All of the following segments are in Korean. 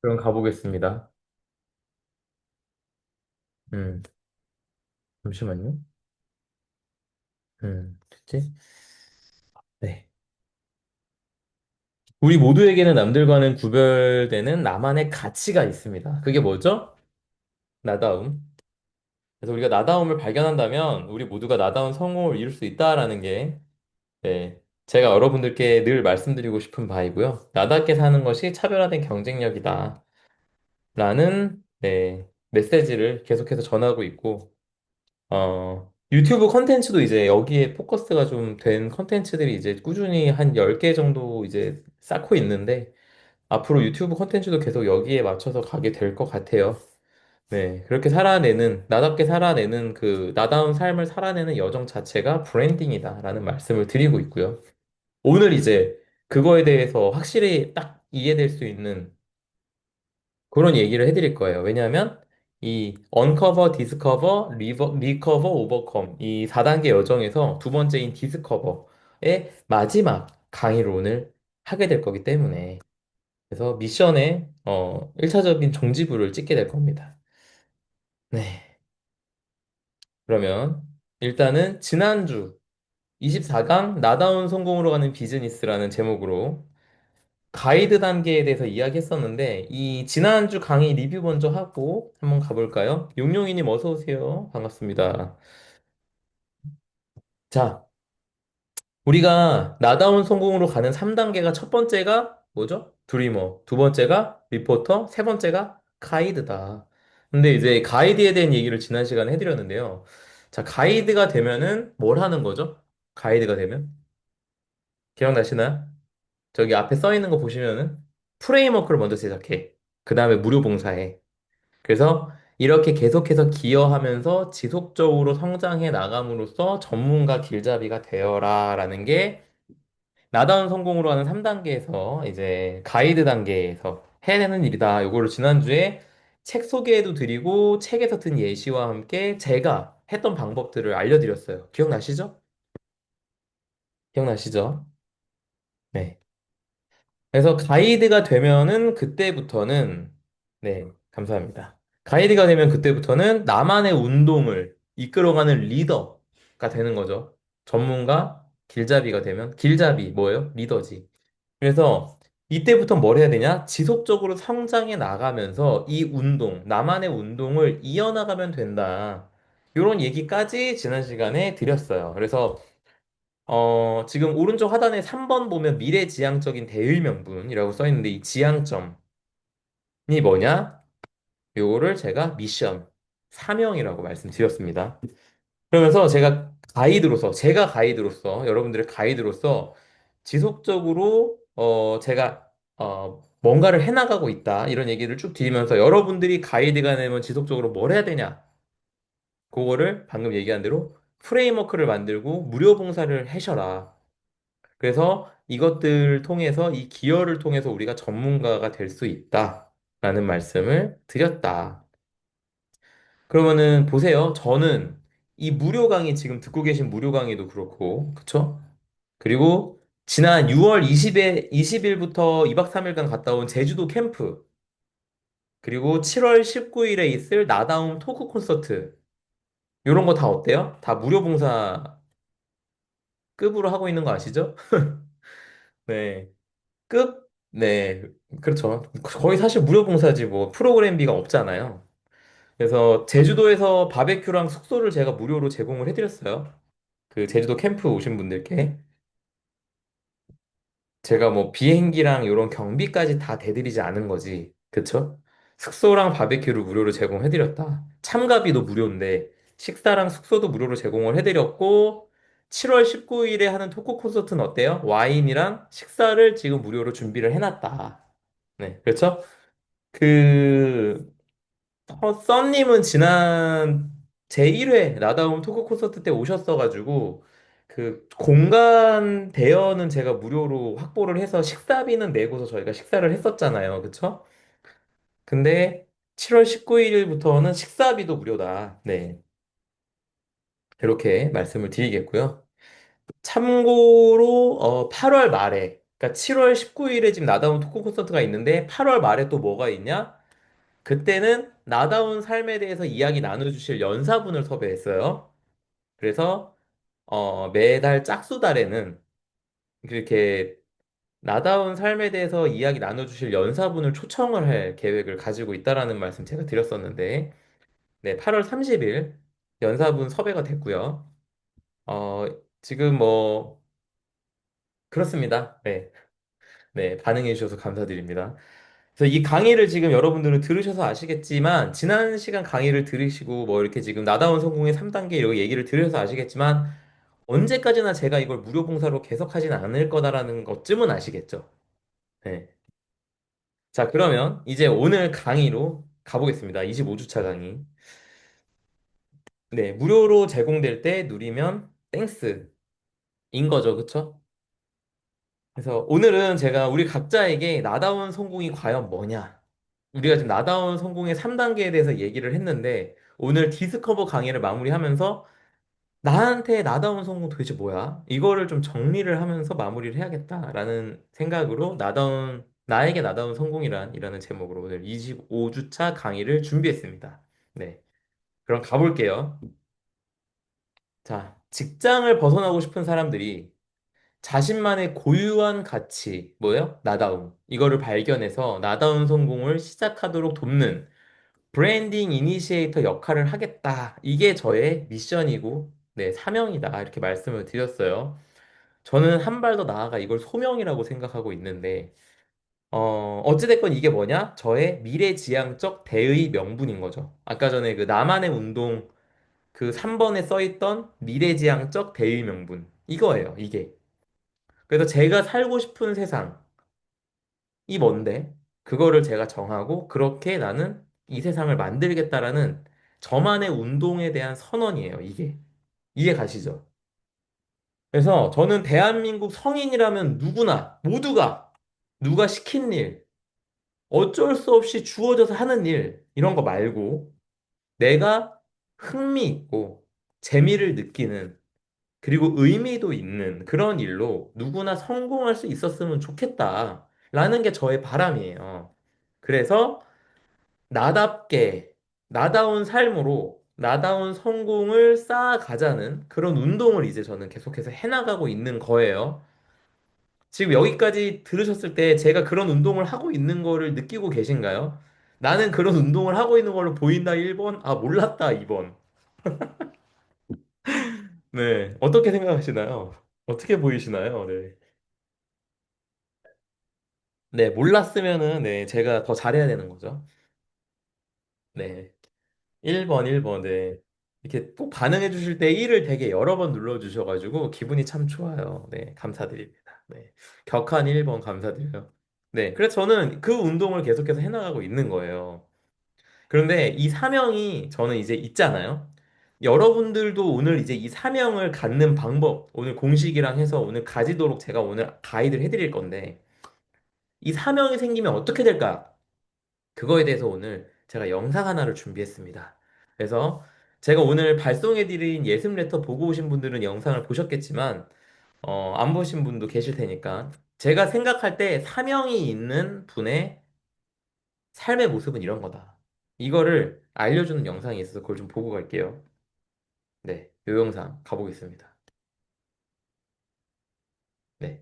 그럼 가보겠습니다. 음, 잠시만요. 됐지? 네. 우리 모두에게는 남들과는 구별되는 나만의 가치가 있습니다. 그게 뭐죠? 나다움. 그래서 우리가 나다움을 발견한다면 우리 모두가 나다운 성공을 이룰 수 있다라는 게, 네, 제가 여러분들께 늘 말씀드리고 싶은 바이고요. 나답게 사는 것이 차별화된 경쟁력이다. 라는, 네, 메시지를 계속해서 전하고 있고, 유튜브 컨텐츠도 이제 여기에 포커스가 좀 된 컨텐츠들이 이제 꾸준히 한 10개 정도 이제 쌓고 있는데, 앞으로 유튜브 컨텐츠도 계속 여기에 맞춰서 가게 될 것 같아요. 네. 그렇게 살아내는, 나답게 살아내는 그, 나다운 삶을 살아내는 여정 자체가 브랜딩이다라는 말씀을 드리고 있고요. 오늘 이제 그거에 대해서 확실히 딱 이해될 수 있는 그런 얘기를 해드릴 거예요. 왜냐하면 이 언커버, 디스커버, 리커버, 오버컴 이 4단계 여정에서 두 번째인 디스커버의 마지막 강의를 오늘 하게 될 거기 때문에 그래서 미션의 1차적인 종지부를 찍게 될 겁니다. 네. 그러면 일단은 지난주 24강 나다운 성공으로 가는 비즈니스라는 제목으로 가이드 단계에 대해서 이야기했었는데, 이 지난주 강의 리뷰 먼저 하고 한번 가볼까요? 용용이님 어서 오세요. 반갑습니다. 자, 우리가 나다운 성공으로 가는 3단계가 첫 번째가 뭐죠? 드리머. 두 번째가 리포터. 세 번째가 가이드다. 근데 이제 가이드에 대한 얘기를 지난 시간에 해드렸는데요. 자, 가이드가 되면은 뭘 하는 거죠? 가이드가 되면? 기억나시나요? 저기 앞에 써 있는 거 보시면은 프레임워크를 먼저 제작해. 그 다음에 무료 봉사해. 그래서 이렇게 계속해서 기여하면서 지속적으로 성장해 나감으로써 전문가 길잡이가 되어라라는 게 나다운 성공으로 하는 3단계에서 이제 가이드 단계에서 해야 되는 일이다. 요거를 지난주에 책 소개해도 드리고 책에서 든 예시와 함께 제가 했던 방법들을 알려드렸어요. 기억나시죠? 기억나시죠? 네. 그래서 가이드가 되면은 그때부터는 네, 감사합니다. 가이드가 되면 그때부터는 나만의 운동을 이끌어가는 리더가 되는 거죠. 전문가, 길잡이가 되면 길잡이 뭐예요? 리더지. 그래서 이때부터 뭘 해야 되냐? 지속적으로 성장해 나가면서 이 운동, 나만의 운동을 이어나가면 된다. 이런 얘기까지 지난 시간에 드렸어요. 그래서 지금 오른쪽 하단에 3번 보면 미래지향적인 대의명분이라고 써 있는데 이 지향점이 뭐냐? 요거를 제가 미션, 사명이라고 말씀드렸습니다. 그러면서 제가 가이드로서, 여러분들의 가이드로서 지속적으로, 제가, 뭔가를 해나가고 있다. 이런 얘기를 쭉 드리면서 여러분들이 가이드가 되면 지속적으로 뭘 해야 되냐? 그거를 방금 얘기한 대로 프레임워크를 만들고 무료 봉사를 하셔라. 그래서 이것들을 통해서 이 기여를 통해서 우리가 전문가가 될 수 있다라는 말씀을 드렸다. 그러면은 보세요. 저는 이 무료 강의 지금 듣고 계신 무료 강의도 그렇고, 그쵸? 그리고 지난 6월 20일부터 2박 3일간 갔다 온 제주도 캠프, 그리고 7월 19일에 있을 나다움 토크 콘서트, 이런 거 다 어때요? 다 무료 봉사 급으로 하고 있는 거 아시죠? 네. 급? 네, 그렇죠. 거의 사실 무료 봉사지 뭐 프로그램비가 없잖아요. 그래서 제주도에서 바베큐랑 숙소를 제가 무료로 제공을 해드렸어요. 그 제주도 캠프 오신 분들께. 제가 뭐 비행기랑 이런 경비까지 다 대드리지 않은 거지. 그쵸? 숙소랑 바베큐를 무료로 제공해드렸다. 참가비도 무료인데 식사랑 숙소도 무료로 제공을 해드렸고 7월 19일에 하는 토크 콘서트는 어때요? 와인이랑 식사를 지금 무료로 준비를 해놨다. 네, 그렇죠? 그, 써님은 지난 제1회 나다움 토크 콘서트 때 오셨어가지고, 그, 공간 대여는 제가 무료로 확보를 해서 식사비는 내고서 저희가 식사를 했었잖아요. 그쵸? 근데 7월 19일부터는 식사비도 무료다. 네. 이렇게 말씀을 드리겠고요. 참고로, 8월 말에 그러니까 7월 19일에 지금 나다운 토크 콘서트가 있는데 8월 말에 또 뭐가 있냐? 그때는 나다운 삶에 대해서 이야기 나눠주실 연사분을 섭외했어요. 그래서 매달 짝수달에는 그렇게 나다운 삶에 대해서 이야기 나눠주실 연사분을 초청을 할 계획을 가지고 있다라는 말씀 제가 드렸었는데, 네, 8월 30일 연사분 섭외가 됐고요. 어, 지금 뭐, 그렇습니다. 네, 네, 반응해 주셔서 감사드립니다. 그래서 이 강의를 지금 여러분들은 들으셔서 아시겠지만, 지난 시간 강의를 들으시고, 뭐 이렇게 지금 나다운 성공의 3단계 이렇게 얘기를 들으셔서 아시겠지만, 언제까지나 제가 이걸 무료 봉사로 계속하진 않을 거다라는 것쯤은 아시겠죠? 네. 자, 그러면 이제 오늘 강의로 가보겠습니다. 25주차 강의. 네, 무료로 제공될 때 누리면 땡스인 거죠, 그쵸? 그래서 오늘은 제가 우리 각자에게 나다운 성공이 과연 뭐냐? 우리가 지금 나다운 성공의 3단계에 대해서 얘기를 했는데, 오늘 디스커버 강의를 마무리하면서 나한테 나다운 성공 도대체 뭐야? 이거를 좀 정리를 하면서 마무리를 해야겠다라는 생각으로 나에게 나다운 성공이란이라는 제목으로 오늘 25주차 강의를 준비했습니다. 네. 그럼 가볼게요. 자, 직장을 벗어나고 싶은 사람들이 자신만의 고유한 가치, 뭐예요? 나다움. 이거를 발견해서 나다운 성공을 시작하도록 돕는 브랜딩 이니시에이터 역할을 하겠다. 이게 저의 미션이고, 네, 사명이다. 이렇게 말씀을 드렸어요. 저는 한 발 더 나아가 이걸 소명이라고 생각하고 있는데, 어찌됐건 이게 뭐냐? 저의 미래지향적 대의 명분인 거죠. 아까 전에 그 나만의 운동 그 3번에 써있던 미래지향적 대의 명분. 이거예요, 이게. 그래서 제가 살고 싶은 세상이 뭔데? 그거를 제가 정하고, 그렇게 나는 이 세상을 만들겠다라는 저만의 운동에 대한 선언이에요, 이게. 이해 가시죠? 그래서 저는 대한민국 성인이라면 누구나, 모두가, 누가 시킨 일, 어쩔 수 없이 주어져서 하는 일, 이런 거 말고, 내가 흥미있고, 재미를 느끼는, 그리고 의미도 있는 그런 일로 누구나 성공할 수 있었으면 좋겠다라는 게 저의 바람이에요. 그래서 나답게, 나다운 삶으로 나다운 성공을 쌓아가자는 그런 운동을 이제 저는 계속해서 해나가고 있는 거예요. 지금 여기까지 들으셨을 때 제가 그런 운동을 하고 있는 거를 느끼고 계신가요? 나는 그런 운동을 하고 있는 걸로 보인다 1번, 아, 몰랐다 2번. 네, 어떻게 생각하시나요? 어떻게 보이시나요? 네. 네, 몰랐으면은, 네, 제가 더 잘해야 되는 거죠. 네. 1번, 1번, 네. 이렇게 꼭 반응해 주실 때 1을 되게 여러 번 눌러 주셔가지고 기분이 참 좋아요. 네, 감사드립니다. 네. 격한 1번 감사드려요. 네, 그래서 저는 그 운동을 계속해서 해나가고 있는 거예요. 그런데 이 사명이 저는 이제 있잖아요. 여러분들도 오늘 이제 이 사명을 갖는 방법, 오늘 공식이랑 해서 오늘 가지도록 제가 오늘 가이드를 해드릴 건데, 이 사명이 생기면 어떻게 될까? 그거에 대해서 오늘 제가 영상 하나를 준비했습니다. 그래서 제가 오늘 발송해드린 예습 레터 보고 오신 분들은 영상을 보셨겠지만, 안 보신 분도 계실 테니까, 제가 생각할 때 사명이 있는 분의 삶의 모습은 이런 거다. 이거를 알려주는 영상이 있어서 그걸 좀 보고 갈게요. 네, 요 영상 가보겠습니다. 네.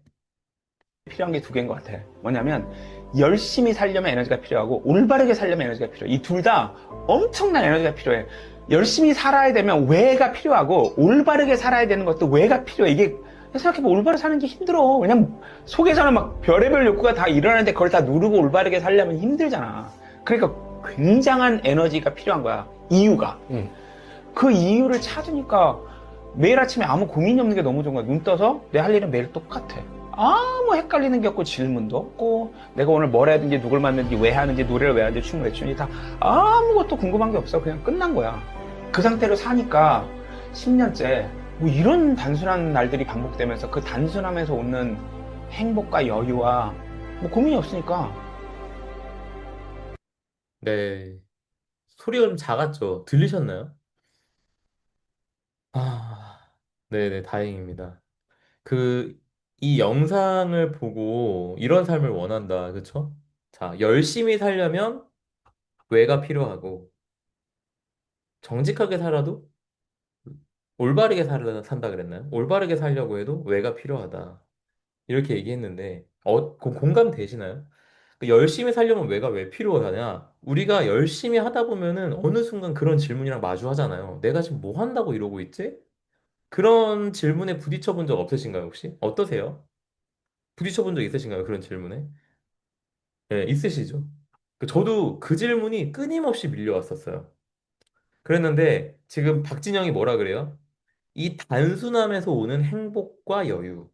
필요한 게 두 개인 것 같아. 뭐냐면 열심히 살려면 에너지가 필요하고 올바르게 살려면 에너지가 필요해. 이 둘 다 엄청난 에너지가 필요해. 열심히 살아야 되면 왜가 필요하고 올바르게 살아야 되는 것도 왜가 필요해. 이게 생각해보면 올바르게 사는 게 힘들어. 왜냐면 속에서는 막 별의별 욕구가 다 일어나는데 그걸 다 누르고 올바르게 살려면 힘들잖아. 그러니까 굉장한 에너지가 필요한 거야. 이유가. 그 이유를 찾으니까 매일 아침에 아무 고민이 없는 게 너무 좋은 거야. 눈 떠서 내 할 일은 매일 똑같아. 아무 헷갈리는 게 없고 질문도 없고 내가 오늘 뭘 해야 되는지 누굴 만났는지 왜 하는지 노래를 왜 하는지 춤을 왜 추는지 다 아무것도 궁금한 게 없어. 그냥 끝난 거야. 그 상태로 사니까 10년째 뭐 이런 단순한 날들이 반복되면서 그 단순함에서 오는 행복과 여유와 뭐 고민이 없으니까. 네. 소리가 좀 작았죠? 들리셨나요? 아, 네네, 다행입니다. 그, 이 영상을 보고 이런 삶을 원한다. 그쵸? 자, 열심히 살려면 왜가 필요하고, 정직하게 살아도 올바르게 산다 그랬나요? 올바르게 살려고 해도 왜가 필요하다. 이렇게 얘기했는데, 공감되시나요? 그 열심히 살려면 왜가 왜 필요하냐? 우리가 열심히 하다 보면은 어느 순간 그런 질문이랑 마주하잖아요. 내가 지금 뭐 한다고 이러고 있지? 그런 질문에 부딪혀 본 적 없으신가요, 혹시? 어떠세요? 부딪혀 본 적 있으신가요, 그런 질문에? 네, 있으시죠? 저도 그 질문이 끊임없이 밀려왔었어요. 그랬는데, 지금 박진영이 뭐라 그래요? 이 단순함에서 오는 행복과 여유.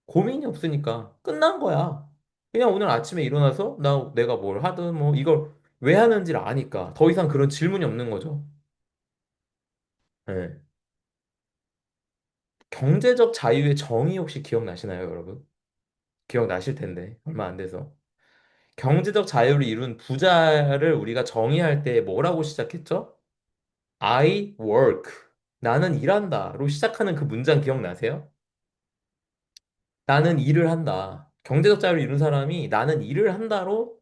고민이 없으니까 끝난 거야. 그냥 오늘 아침에 일어나서 내가 뭘 하든 뭐 이걸 왜 하는지를 아니까 더 이상 그런 질문이 없는 거죠. 예. 경제적 자유의 정의 혹시 기억나시나요, 여러분? 기억나실 텐데 얼마 안 돼서. 경제적 자유를 이룬 부자를 우리가 정의할 때 뭐라고 시작했죠? I work. 나는 일한다로 시작하는 그 문장 기억나세요? 나는 일을 한다. 경제적 자유를 이룬 사람이 나는 일을 한다로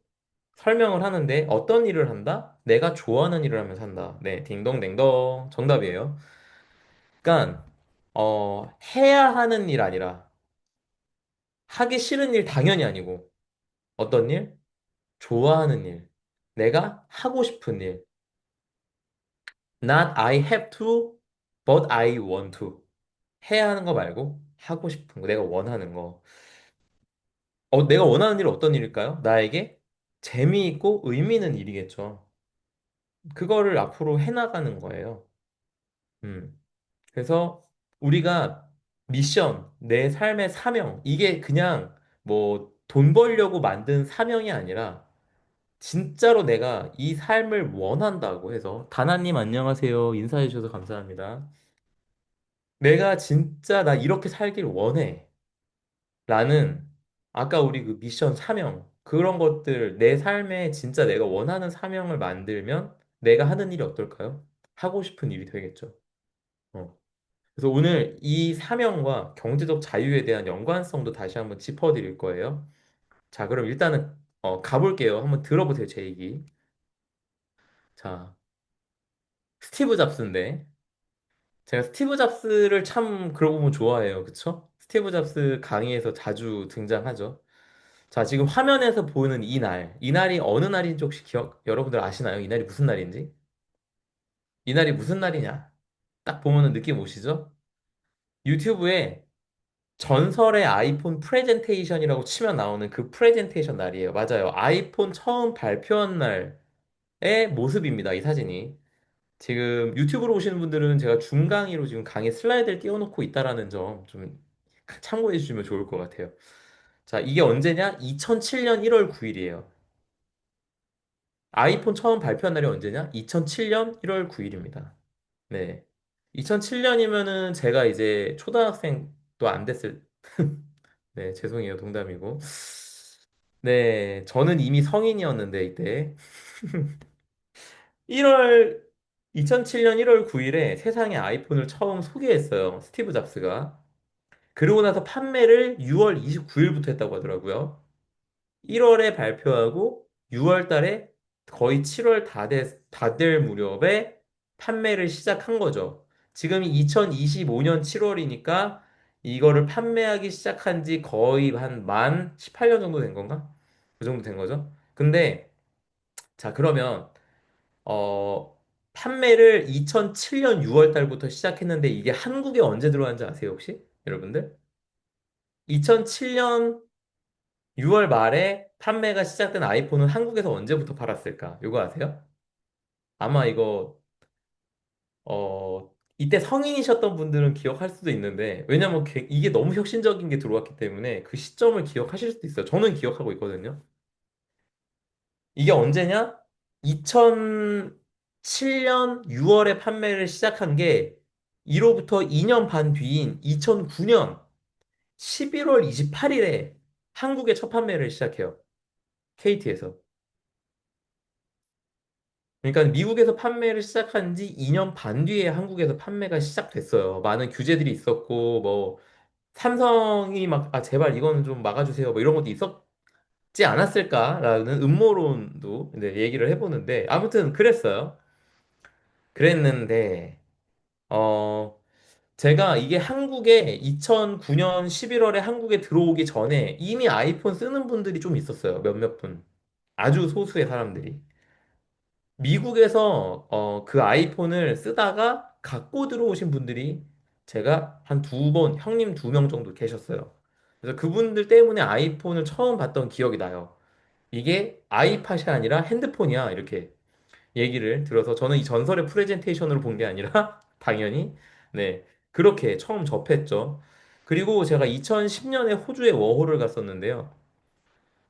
설명을 하는데 어떤 일을 한다? 내가 좋아하는 일을 하면서 한다. 네, 딩동댕동 정답이에요. 그러니까 해야 하는 일 아니라 하기 싫은 일 당연히 아니고 어떤 일? 좋아하는 일. 내가 하고 싶은 일. Not I have to, but I want to. 해야 하는 거 말고 하고 싶은 거, 내가 원하는 거. 내가 원하는 일은 어떤 일일까요? 나에게 재미있고 의미 있는 일이겠죠. 그거를 앞으로 해나가는 거예요. 음. 그래서 우리가 미션, 내 삶의 사명, 이게 그냥 뭐 돈 벌려고 만든 사명이 아니라 진짜로 내가 이 삶을 원한다고 해서 다나님 안녕하세요. 인사해 주셔서 감사합니다. 내가 진짜 나 이렇게 살길 원해. 라는 아까 우리 그 미션 사명 그런 것들 내 삶에 진짜 내가 원하는 사명을 만들면 내가 하는 일이 어떨까요? 하고 싶은 일이 되겠죠. 어. 그래서 오늘 이 사명과 경제적 자유에 대한 연관성도 다시 한번 짚어드릴 거예요. 자, 그럼 일단은 가볼게요. 한번 들어보세요, 제 얘기. 자, 스티브 잡스인데 제가 스티브 잡스를 참 그러고 보면 좋아해요. 그쵸? 스티브 잡스 강의에서 자주 등장하죠. 자, 지금 화면에서 보이는 이 날, 이 날이 어느 날인지 혹시 여러분들 아시나요? 이 날이 무슨 날인지? 이 날이 무슨 날이냐? 딱 보면은 느낌 오시죠? 유튜브에 전설의 아이폰 프레젠테이션이라고 치면 나오는 그 프레젠테이션 날이에요. 맞아요. 아이폰 처음 발표한 날의 모습입니다. 이 사진이. 지금 유튜브로 오시는 분들은 제가 중강의로 지금 강의 슬라이드를 띄워놓고 있다라는 점 좀 참고해 주시면 좋을 것 같아요. 자, 이게 언제냐? 2007년 1월 9일이에요. 아이폰 처음 발표한 날이 언제냐? 2007년 1월 9일입니다. 네. 2007년이면은 제가 이제 초등학생도 안 됐을, 네, 죄송해요. 농담이고. 네, 저는 이미 성인이었는데, 이때. 1월, 2007년 1월 9일에 세상에 아이폰을 처음 소개했어요. 스티브 잡스가. 그러고 나서 판매를 6월 29일부터 했다고 하더라고요. 1월에 발표하고 6월 달에 거의 7월 다 될 무렵에 판매를 시작한 거죠. 지금이 2025년 7월이니까 이거를 판매하기 시작한 지 거의 한 만 18년 정도 된 건가? 그 정도 된 거죠. 근데, 자, 그러면, 어, 판매를 2007년 6월 달부터 시작했는데 이게 한국에 언제 들어왔는지 아세요, 혹시? 여러분들? 2007년 6월 말에 판매가 시작된 아이폰은 한국에서 언제부터 팔았을까? 이거 아세요? 아마 이거, 이때 성인이셨던 분들은 기억할 수도 있는데, 왜냐면 이게 너무 혁신적인 게 들어왔기 때문에 그 시점을 기억하실 수도 있어요. 저는 기억하고 있거든요. 이게 언제냐? 2007년 6월에 판매를 시작한 게 이로부터 2년 반 뒤인 2009년 11월 28일에 한국에 첫 판매를 시작해요. KT에서. 그러니까 미국에서 판매를 시작한 지 2년 반 뒤에 한국에서 판매가 시작됐어요. 많은 규제들이 있었고, 뭐, 삼성이 막, 아, 제발 이거는 좀 막아주세요. 뭐 이런 것도 있었지 않았을까라는 음모론도 이제 얘기를 해보는데, 아무튼 그랬어요. 그랬는데, 어, 제가 이게 한국에 2009년 11월에 한국에 들어오기 전에 이미 아이폰 쓰는 분들이 좀 있었어요. 몇몇 분. 아주 소수의 사람들이. 미국에서 그 아이폰을 쓰다가 갖고 들어오신 분들이 제가 한 두 번, 형님 두 명 정도 계셨어요. 그래서 그분들 때문에 아이폰을 처음 봤던 기억이 나요. 이게 아이팟이 아니라 핸드폰이야. 이렇게 얘기를 들어서 저는 이 전설의 프레젠테이션으로 본 게 아니라 당연히 네 그렇게 처음 접했죠. 그리고 제가 2010년에 호주에 워홀을 갔었는데요.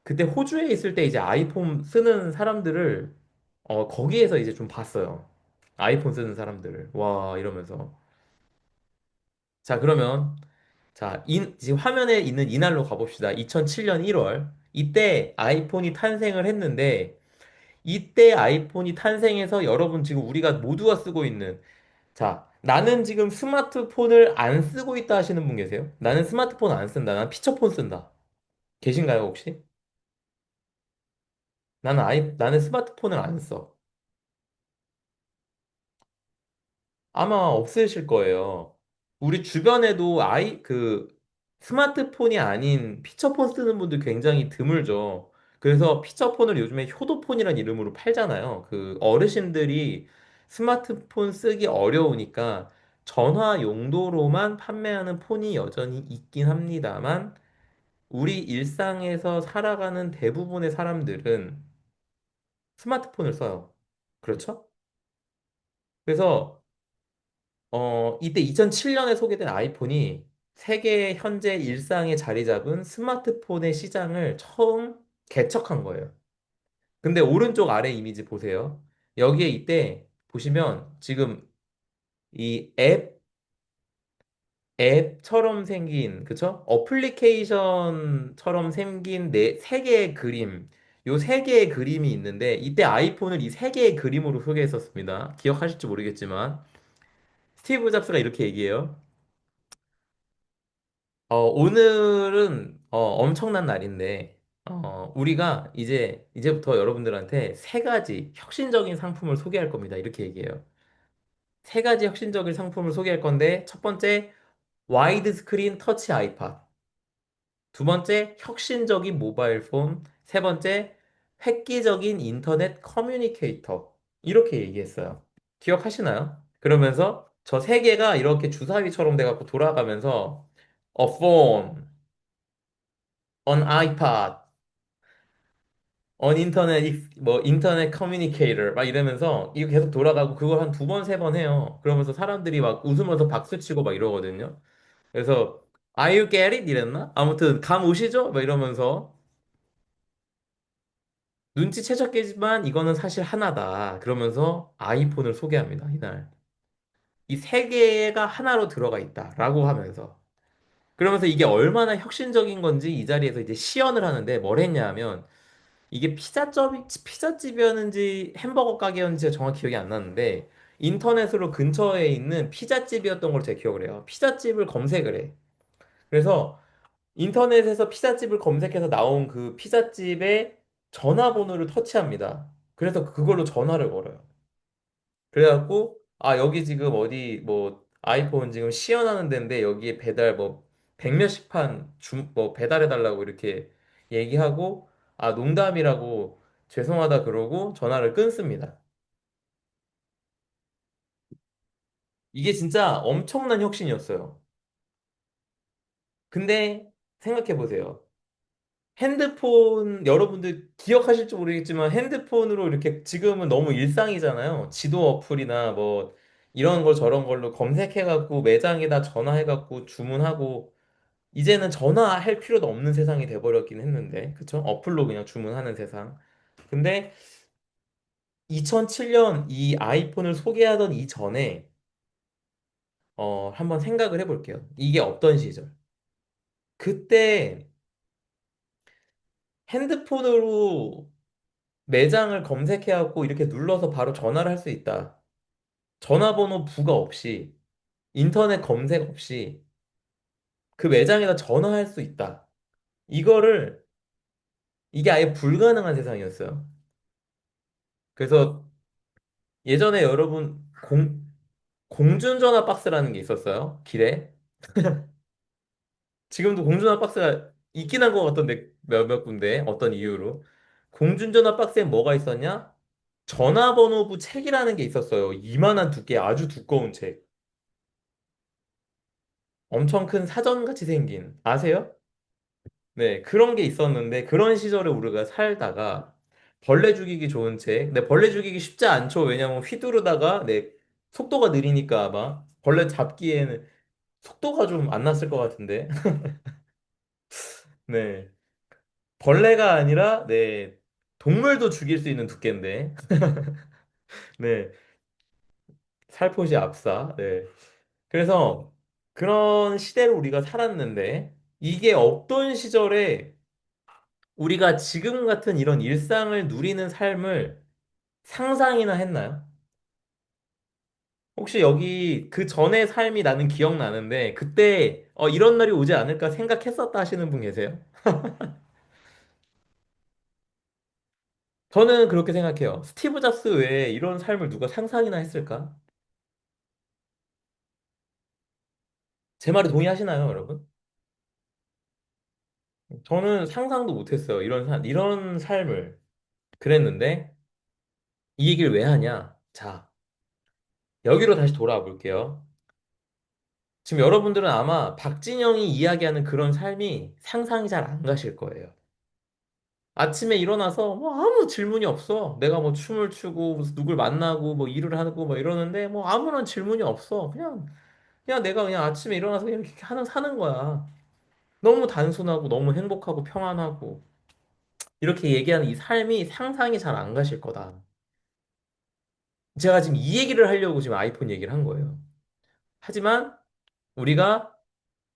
그때 호주에 있을 때 이제 아이폰 쓰는 사람들을 거기에서 이제 좀 봤어요. 아이폰 쓰는 사람들을 와 이러면서 자 그러면 지금 화면에 있는 이날로 가봅시다. 2007년 1월 이때 아이폰이 탄생을 했는데 이때 아이폰이 탄생해서 여러분 지금 우리가 모두가 쓰고 있는 나는 지금 스마트폰을 안 쓰고 있다 하시는 분 계세요? 나는 스마트폰 안 쓴다. 난 피처폰 쓴다. 계신가요, 혹시? 나는 스마트폰을 안 써. 아마 없으실 거예요. 우리 주변에도 스마트폰이 아닌 피처폰 쓰는 분들 굉장히 드물죠. 그래서 피처폰을 요즘에 효도폰이라는 이름으로 팔잖아요. 그 어르신들이 스마트폰 쓰기 어려우니까 전화 용도로만 판매하는 폰이 여전히 있긴 합니다만, 우리 일상에서 살아가는 대부분의 사람들은 스마트폰을 써요. 그렇죠? 그래서 이때 2007년에 소개된 아이폰이 세계 현재 일상에 자리 잡은 스마트폰의 시장을 처음 개척한 거예요. 근데 오른쪽 아래 이미지 보세요. 여기에 이때 보시면 지금 이 앱처럼 생긴, 그쵸? 어플리케이션처럼 생긴 세 개의 그림, 요 세 개의 그림이 있는데 이때 아이폰을 이 세 개의 그림으로 소개했었습니다. 기억하실지 모르겠지만 스티브 잡스가 이렇게 얘기해요. 오늘은 엄청난 날인데, 우리가 이제부터 여러분들한테 세 가지 혁신적인 상품을 소개할 겁니다. 이렇게 얘기해요. 세 가지 혁신적인 상품을 소개할 건데, 첫 번째, 와이드 스크린 터치 아이팟. 두 번째, 혁신적인 모바일 폰. 세 번째, 획기적인 인터넷 커뮤니케이터. 이렇게 얘기했어요. 기억하시나요? 그러면서 저 세 개가 이렇게 주사위처럼 돼갖고 돌아가면서 a phone, on iPad, on internet, 뭐 인터넷 커뮤니케이터 막 이러면서 이거 계속 돌아가고 그걸 한 두 번, 세 번 해요. 그러면서 사람들이 막 웃으면서 박수 치고 막 이러거든요. 그래서 Are you get it? 이랬나? 아무튼 감 오시죠? 막 이러면서 눈치채셨겠지만 이거는 사실 하나다. 그러면서 아이폰을 소개합니다. 이날. 이 세 개가 하나로 들어가 있다라고 하면서. 그러면서 이게 얼마나 혁신적인 건지 이 자리에서 이제 시연을 하는데 뭘 했냐면 이게 피자집이었는지 햄버거 가게였는지 정확히 기억이 안 나는데 인터넷으로 근처에 있는 피자집이었던 걸 제가 기억을 해요. 피자집을 검색을 해. 그래서 인터넷에서 피자집을 검색해서 나온 그 피자집의 전화번호를 터치합니다. 그래서 그걸로 전화를 걸어요. 그래갖고 여기 지금 어디 뭐 아이폰 지금 시연하는 데인데 여기에 배달 뭐 백몇십 판 뭐 배달해달라고 이렇게 얘기하고 농담이라고 죄송하다 그러고 전화를 끊습니다. 이게 진짜 엄청난 혁신이었어요. 근데 생각해 보세요. 핸드폰 여러분들 기억하실지 모르겠지만 핸드폰으로 이렇게 지금은 너무 일상이잖아요. 지도 어플이나 뭐 이런 거 저런 걸로 검색해갖고 매장에다 전화해갖고 주문하고 이제는 전화할 필요도 없는 세상이 돼버렸긴 했는데 그쵸? 어플로 그냥 주문하는 세상. 근데 2007년 이 아이폰을 소개하던 이전에 한번 생각을 해볼게요. 이게 없던 시절. 그때 핸드폰으로 매장을 검색해갖고 이렇게 눌러서 바로 전화를 할 수 있다. 전화번호 부가 없이, 인터넷 검색 없이, 그 매장에다 전화할 수 있다. 이거를, 이게 아예 불가능한 세상이었어요. 그래서 예전에 여러분, 공중전화 박스라는 게 있었어요. 길에. 지금도 공중전화 박스가 있긴 한 것 같던데, 몇몇 군데, 어떤 이유로. 공중전화 박스에 뭐가 있었냐? 전화번호부 책이라는 게 있었어요. 이만한 두께, 아주 두꺼운 책. 엄청 큰 사전같이 생긴. 아세요? 네, 그런 게 있었는데, 그런 시절에 우리가 살다가, 벌레 죽이기 좋은 책. 근데 벌레 죽이기 쉽지 않죠. 왜냐면 휘두르다가, 네, 속도가 느리니까 아마, 벌레 잡기에는 속도가 좀 안 났을 것 같은데. 네. 벌레가 아니라, 네, 동물도 죽일 수 있는 두께인데, 네, 살포시 압사. 네. 그래서 그런 시대를 우리가 살았는데, 이게 없던 시절에 우리가 지금 같은 이런 일상을 누리는 삶을 상상이나 했나요? 혹시 여기 그 전의 삶이 나는 기억나는데, 그때 이런 날이 오지 않을까 생각했었다 하시는 분 계세요? 저는 그렇게 생각해요. 스티브 잡스 외에 이런 삶을 누가 상상이나 했을까? 제 말에 동의하시나요, 여러분? 저는 상상도 못했어요. 이런 삶을. 그랬는데, 이 얘기를 왜 하냐? 자, 여기로 다시 돌아와 볼게요. 지금 여러분들은 아마 박진영이 이야기하는 그런 삶이 상상이 잘 안 가실 거예요. 아침에 일어나서 뭐 아무 질문이 없어. 내가 뭐 춤을 추고, 무슨 누굴 만나고, 뭐 일을 하고, 뭐 이러는데, 뭐 아무런 질문이 없어. 그냥 내가 그냥 아침에 일어나서 그냥 이렇게 사는 거야. 너무 단순하고, 너무 행복하고, 평안하고. 이렇게 얘기하는 이 삶이 상상이 잘 안 가실 거다. 제가 지금 이 얘기를 하려고 지금 아이폰 얘기를 한 거예요. 하지만 우리가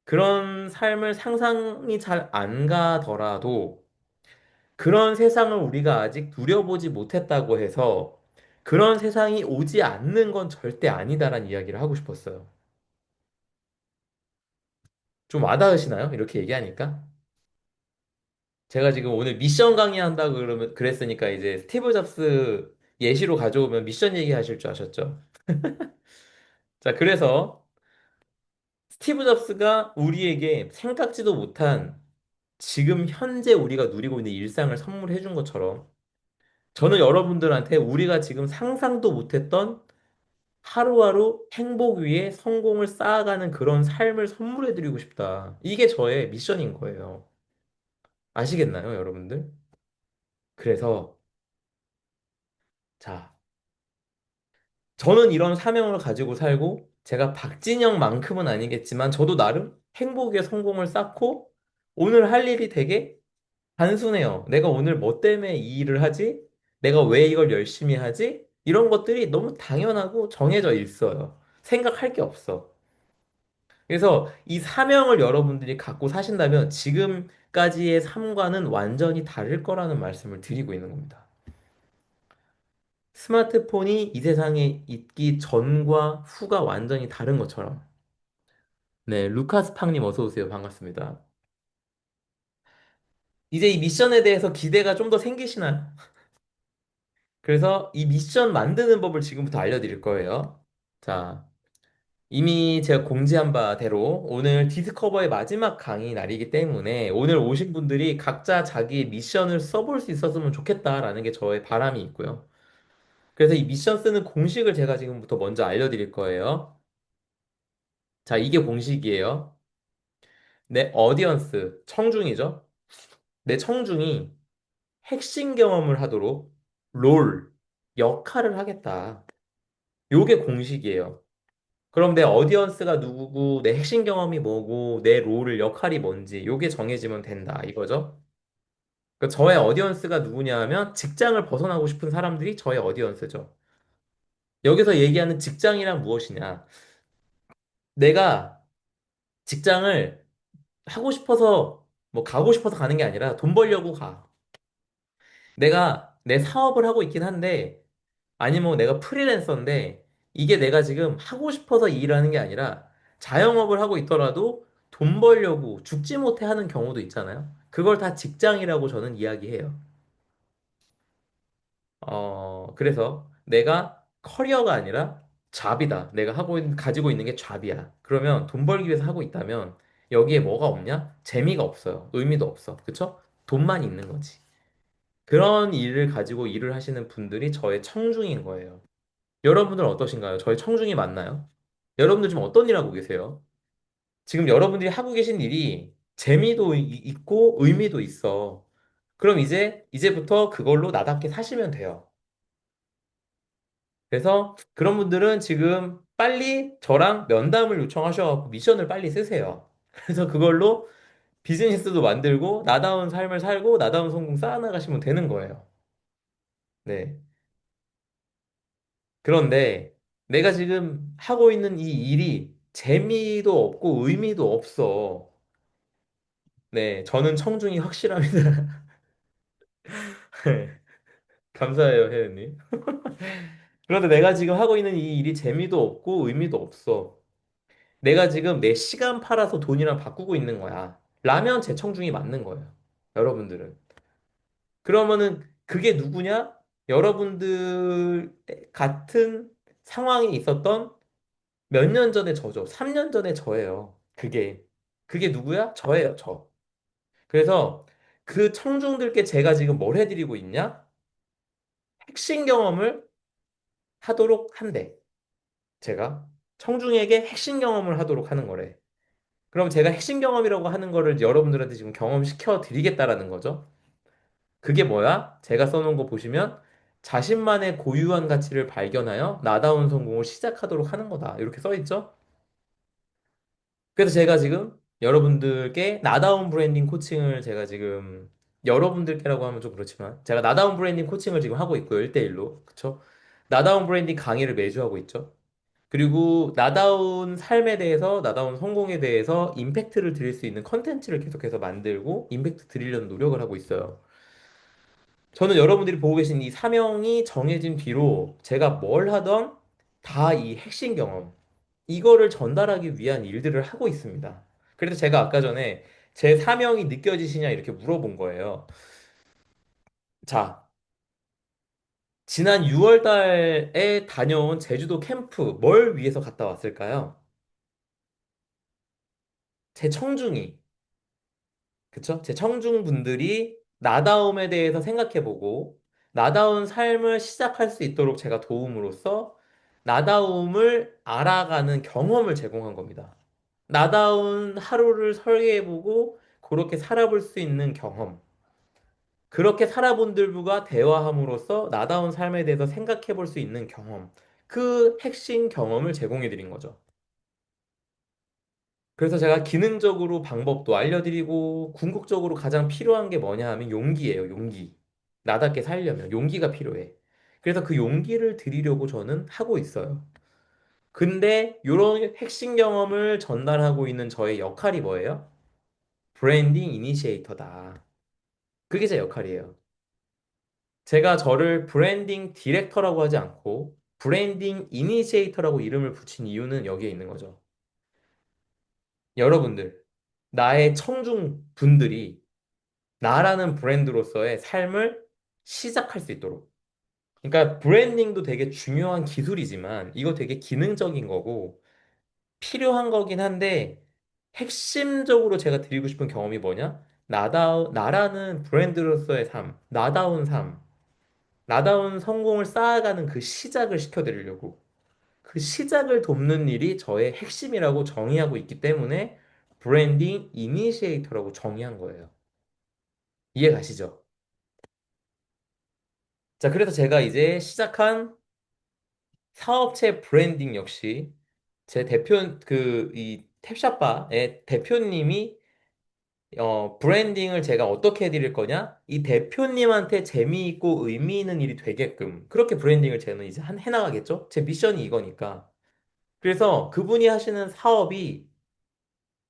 그런 삶을 상상이 잘 안 가더라도 그런 세상을 우리가 아직 누려보지 못했다고 해서 그런 세상이 오지 않는 건 절대 아니다라는 이야기를 하고 싶었어요. 좀 와닿으시나요? 이렇게 얘기하니까? 제가 지금 오늘 미션 강의한다고 그랬으니까 이제 스티브 잡스 예시로 가져오면 미션 얘기하실 줄 아셨죠? 자, 그래서 스티브 잡스가 우리에게 생각지도 못한 지금 현재 우리가 누리고 있는 일상을 선물해 준 것처럼 저는 여러분들한테 우리가 지금 상상도 못했던 하루하루 행복 위에 성공을 쌓아가는 그런 삶을 선물해 드리고 싶다. 이게 저의 미션인 거예요. 아시겠나요, 여러분들? 그래서 자, 저는 이런 사명을 가지고 살고 제가 박진영만큼은 아니겠지만 저도 나름 행복 위에 성공을 쌓고 오늘 할 일이 되게 단순해요. 내가 오늘 뭐 때문에 이 일을 하지? 내가 왜 이걸 열심히 하지? 이런 것들이 너무 당연하고 정해져 있어요. 생각할 게 없어. 그래서 이 사명을 여러분들이 갖고 사신다면 지금까지의 삶과는 완전히 다를 거라는 말씀을 드리고 있는 겁니다. 스마트폰이 이 세상에 있기 전과 후가 완전히 다른 것처럼. 네, 루카스 팡님 어서 오세요. 반갑습니다. 이제 이 미션에 대해서 기대가 좀 더 생기시나요? 그래서 이 미션 만드는 법을 지금부터 알려드릴 거예요. 자, 이미 제가 공지한 바대로 오늘 디스커버의 마지막 강의 날이기 때문에 오늘 오신 분들이 각자 자기 미션을 써볼 수 있었으면 좋겠다라는 게 저의 바람이 있고요. 그래서 이 미션 쓰는 공식을 제가 지금부터 먼저 알려드릴 거예요. 자, 이게 공식이에요. 내 어디언스, 청중이죠? 내 청중이 핵심 경험을 하도록 롤, 역할을 하겠다. 요게 공식이에요. 그럼 내 어디언스가 누구고, 내 핵심 경험이 뭐고, 내 롤을 역할이 뭔지, 요게 정해지면 된다. 이거죠? 그 저의 어디언스가 누구냐 하면 직장을 벗어나고 싶은 사람들이 저의 어디언스죠. 여기서 얘기하는 직장이란 무엇이냐? 내가 직장을 하고 싶어서, 뭐 가고 싶어서 가는 게 아니라 돈 벌려고 가. 내가 내 사업을 하고 있긴 한데, 아니면 내가 프리랜서인데, 이게 내가 지금 하고 싶어서 이 일을 하는 게 아니라 자영업을 하고 있더라도 돈 벌려고 죽지 못해 하는 경우도 있잖아요. 그걸 다 직장이라고 저는 이야기해요. 그래서 내가 커리어가 아니라 잡이다. 내가 가지고 있는 게 잡이야. 그러면 돈 벌기 위해서 하고 있다면 여기에 뭐가 없냐? 재미가 없어요. 의미도 없어. 그쵸? 돈만 있는 거지. 그런 일을 가지고 일을 하시는 분들이 저의 청중인 거예요. 여러분들은 어떠신가요? 저의 청중이 맞나요? 여러분들 지금 어떤 일 하고 계세요? 지금 여러분들이 하고 계신 일이 재미도 있고 의미도 있어. 그럼 이제부터 그걸로 나답게 사시면 돼요. 그래서 그런 분들은 지금 빨리 저랑 면담을 요청하셔서 미션을 빨리 쓰세요. 그래서 그걸로 비즈니스도 만들고 나다운 삶을 살고 나다운 성공 쌓아나가시면 되는 거예요. 네. 그런데 내가 지금 하고 있는 이 일이 재미도 없고 의미도 없어. 네. 저는 청중이 확실합니다. 네, 감사해요, 혜연님. 그런데 내가 지금 하고 있는 이 일이 재미도 없고 의미도 없어. 내가 지금 내 시간 팔아서 돈이랑 바꾸고 있는 거야. 라면 재청중이 맞는 거예요. 여러분들은. 그러면은 그게 누구냐? 여러분들 같은 상황이 있었던 몇 년 전의 저죠. 3년 전의 저예요. 그게 누구야? 저예요, 저. 그래서 그 청중들께 제가 지금 뭘 해드리고 있냐? 핵심 경험을 하도록 한대. 제가 청중에게 핵심 경험을 하도록 하는 거래. 그럼 제가 핵심 경험이라고 하는 거를 여러분들한테 지금 경험시켜 드리겠다라는 거죠. 그게 뭐야? 제가 써놓은 거 보시면 자신만의 고유한 가치를 발견하여 나다운 성공을 시작하도록 하는 거다. 이렇게 써 있죠? 그래서 제가 지금 여러분들께 나다운 브랜딩 코칭을 제가 지금 여러분들께라고 하면 좀 그렇지만 제가 나다운 브랜딩 코칭을 지금 하고 있고요. 1대1로. 그쵸? 나다운 브랜딩 강의를 매주 하고 있죠. 그리고 나다운 삶에 대해서, 나다운 성공에 대해서 임팩트를 드릴 수 있는 컨텐츠를 계속해서 만들고 임팩트 드리려는 노력을 하고 있어요. 저는 여러분들이 보고 계신 이 사명이 정해진 뒤로 제가 뭘 하던 다 이 핵심 경험, 이거를 전달하기 위한 일들을 하고 있습니다. 그래서 제가 아까 전에 제 사명이 느껴지시냐 이렇게 물어본 거예요. 자, 지난 6월 달에 다녀온 제주도 캠프, 뭘 위해서 갔다 왔을까요? 제 청중이, 그쵸? 제 청중분들이 나다움에 대해서 생각해보고, 나다운 삶을 시작할 수 있도록 제가 도움으로써 나다움을 알아가는 경험을 제공한 겁니다. 나다운 하루를 설계해보고, 그렇게 살아볼 수 있는 경험. 그렇게 살아본 들과 대화함으로써 나다운 삶에 대해서 생각해볼 수 있는 경험. 그 핵심 경험을 제공해드린 거죠. 그래서 제가 기능적으로 방법도 알려드리고 궁극적으로 가장 필요한 게 뭐냐 하면 용기예요, 용기. 나답게 살려면 용기가 필요해. 그래서 그 용기를 드리려고 저는 하고 있어요. 근데 이런 핵심 경험을 전달하고 있는 저의 역할이 뭐예요? 브랜딩 이니시에이터다. 그게 제 역할이에요. 제가 저를 브랜딩 디렉터라고 하지 않고 브랜딩 이니시에이터라고 이름을 붙인 이유는 여기에 있는 거죠. 여러분들, 나의 청중 분들이 나라는 브랜드로서의 삶을 시작할 수 있도록. 그러니까 브랜딩도 되게 중요한 기술이지만 이거 되게 기능적인 거고 필요한 거긴 한데 핵심적으로 제가 드리고 싶은 경험이 뭐냐? 나라는 브랜드로서의 삶, 나다운 삶, 나다운 성공을 쌓아가는 그 시작을 시켜드리려고. 그 시작을 돕는 일이 저의 핵심이라고 정의하고 있기 때문에 브랜딩 이니시에이터라고 정의한 거예요. 이해 가시죠? 자, 그래서 제가 이제 시작한 사업체 브랜딩 역시 제 이 탭샷바의 대표님이 브랜딩을 제가 어떻게 해드릴 거냐? 이 대표님한테 재미있고 의미 있는 일이 되게끔 그렇게 브랜딩을 저는 이제 해나가겠죠? 제 미션이 이거니까. 그래서 그분이 하시는 사업이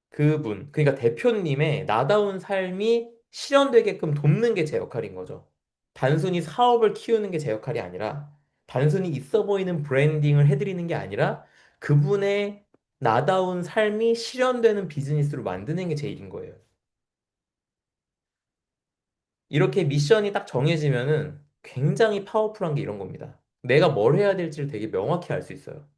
그러니까 대표님의 나다운 삶이 실현되게끔 돕는 게 제 역할인 거죠. 단순히 사업을 키우는 게 제 역할이 아니라, 단순히 있어 보이는 브랜딩을 해드리는 게 아니라, 그분의 나다운 삶이 실현되는 비즈니스로 만드는 게 제 일인 거예요. 이렇게 미션이 딱 정해지면은 굉장히 파워풀한 게 이런 겁니다. 내가 뭘 해야 될지를 되게 명확히 알 수 있어요.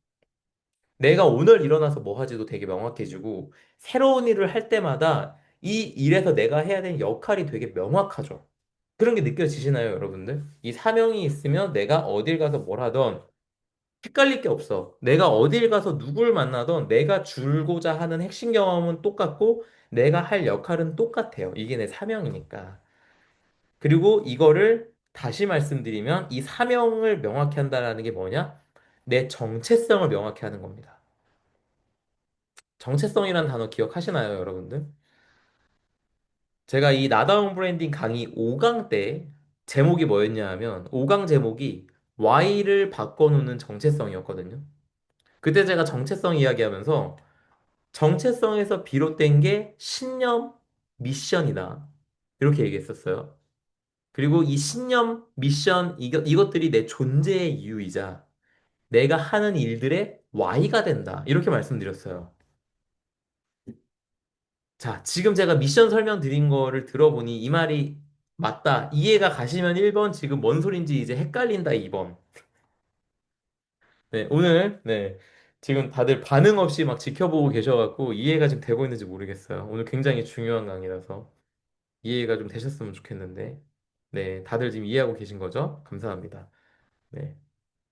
내가 오늘 일어나서 뭐 하지도 되게 명확해지고, 새로운 일을 할 때마다 이 일에서 내가 해야 되는 역할이 되게 명확하죠. 그런 게 느껴지시나요, 여러분들? 이 사명이 있으면 내가 어딜 가서 뭘 하던 헷갈릴 게 없어. 내가 어딜 가서 누굴 만나던 내가 줄고자 하는 핵심 경험은 똑같고, 내가 할 역할은 똑같아요. 이게 내 사명이니까. 그리고 이거를 다시 말씀드리면 이 사명을 명확히 한다는 게 뭐냐? 내 정체성을 명확히 하는 겁니다. 정체성이라는 단어 기억하시나요, 여러분들? 제가 이 나다운 브랜딩 강의 5강 때 제목이 뭐였냐 하면 5강 제목이 Why를 바꿔놓는 정체성이었거든요. 그때 제가 정체성 이야기하면서 정체성에서 비롯된 게 신념, 미션이다. 이렇게 얘기했었어요. 그리고 이 신념, 미션, 이것들이 내 존재의 이유이자 내가 하는 일들의 Y가 된다. 이렇게 말씀드렸어요. 자, 지금 제가 미션 설명드린 거를 들어보니 이 말이 맞다. 이해가 가시면 1번, 지금 뭔 소린지 이제 헷갈린다 2번. 네, 오늘, 네. 지금 다들 반응 없이 막 지켜보고 계셔갖고 이해가 지금 되고 있는지 모르겠어요. 오늘 굉장히 중요한 강의라서 이해가 좀 되셨으면 좋겠는데. 네, 다들 지금 이해하고 계신 거죠? 감사합니다. 네.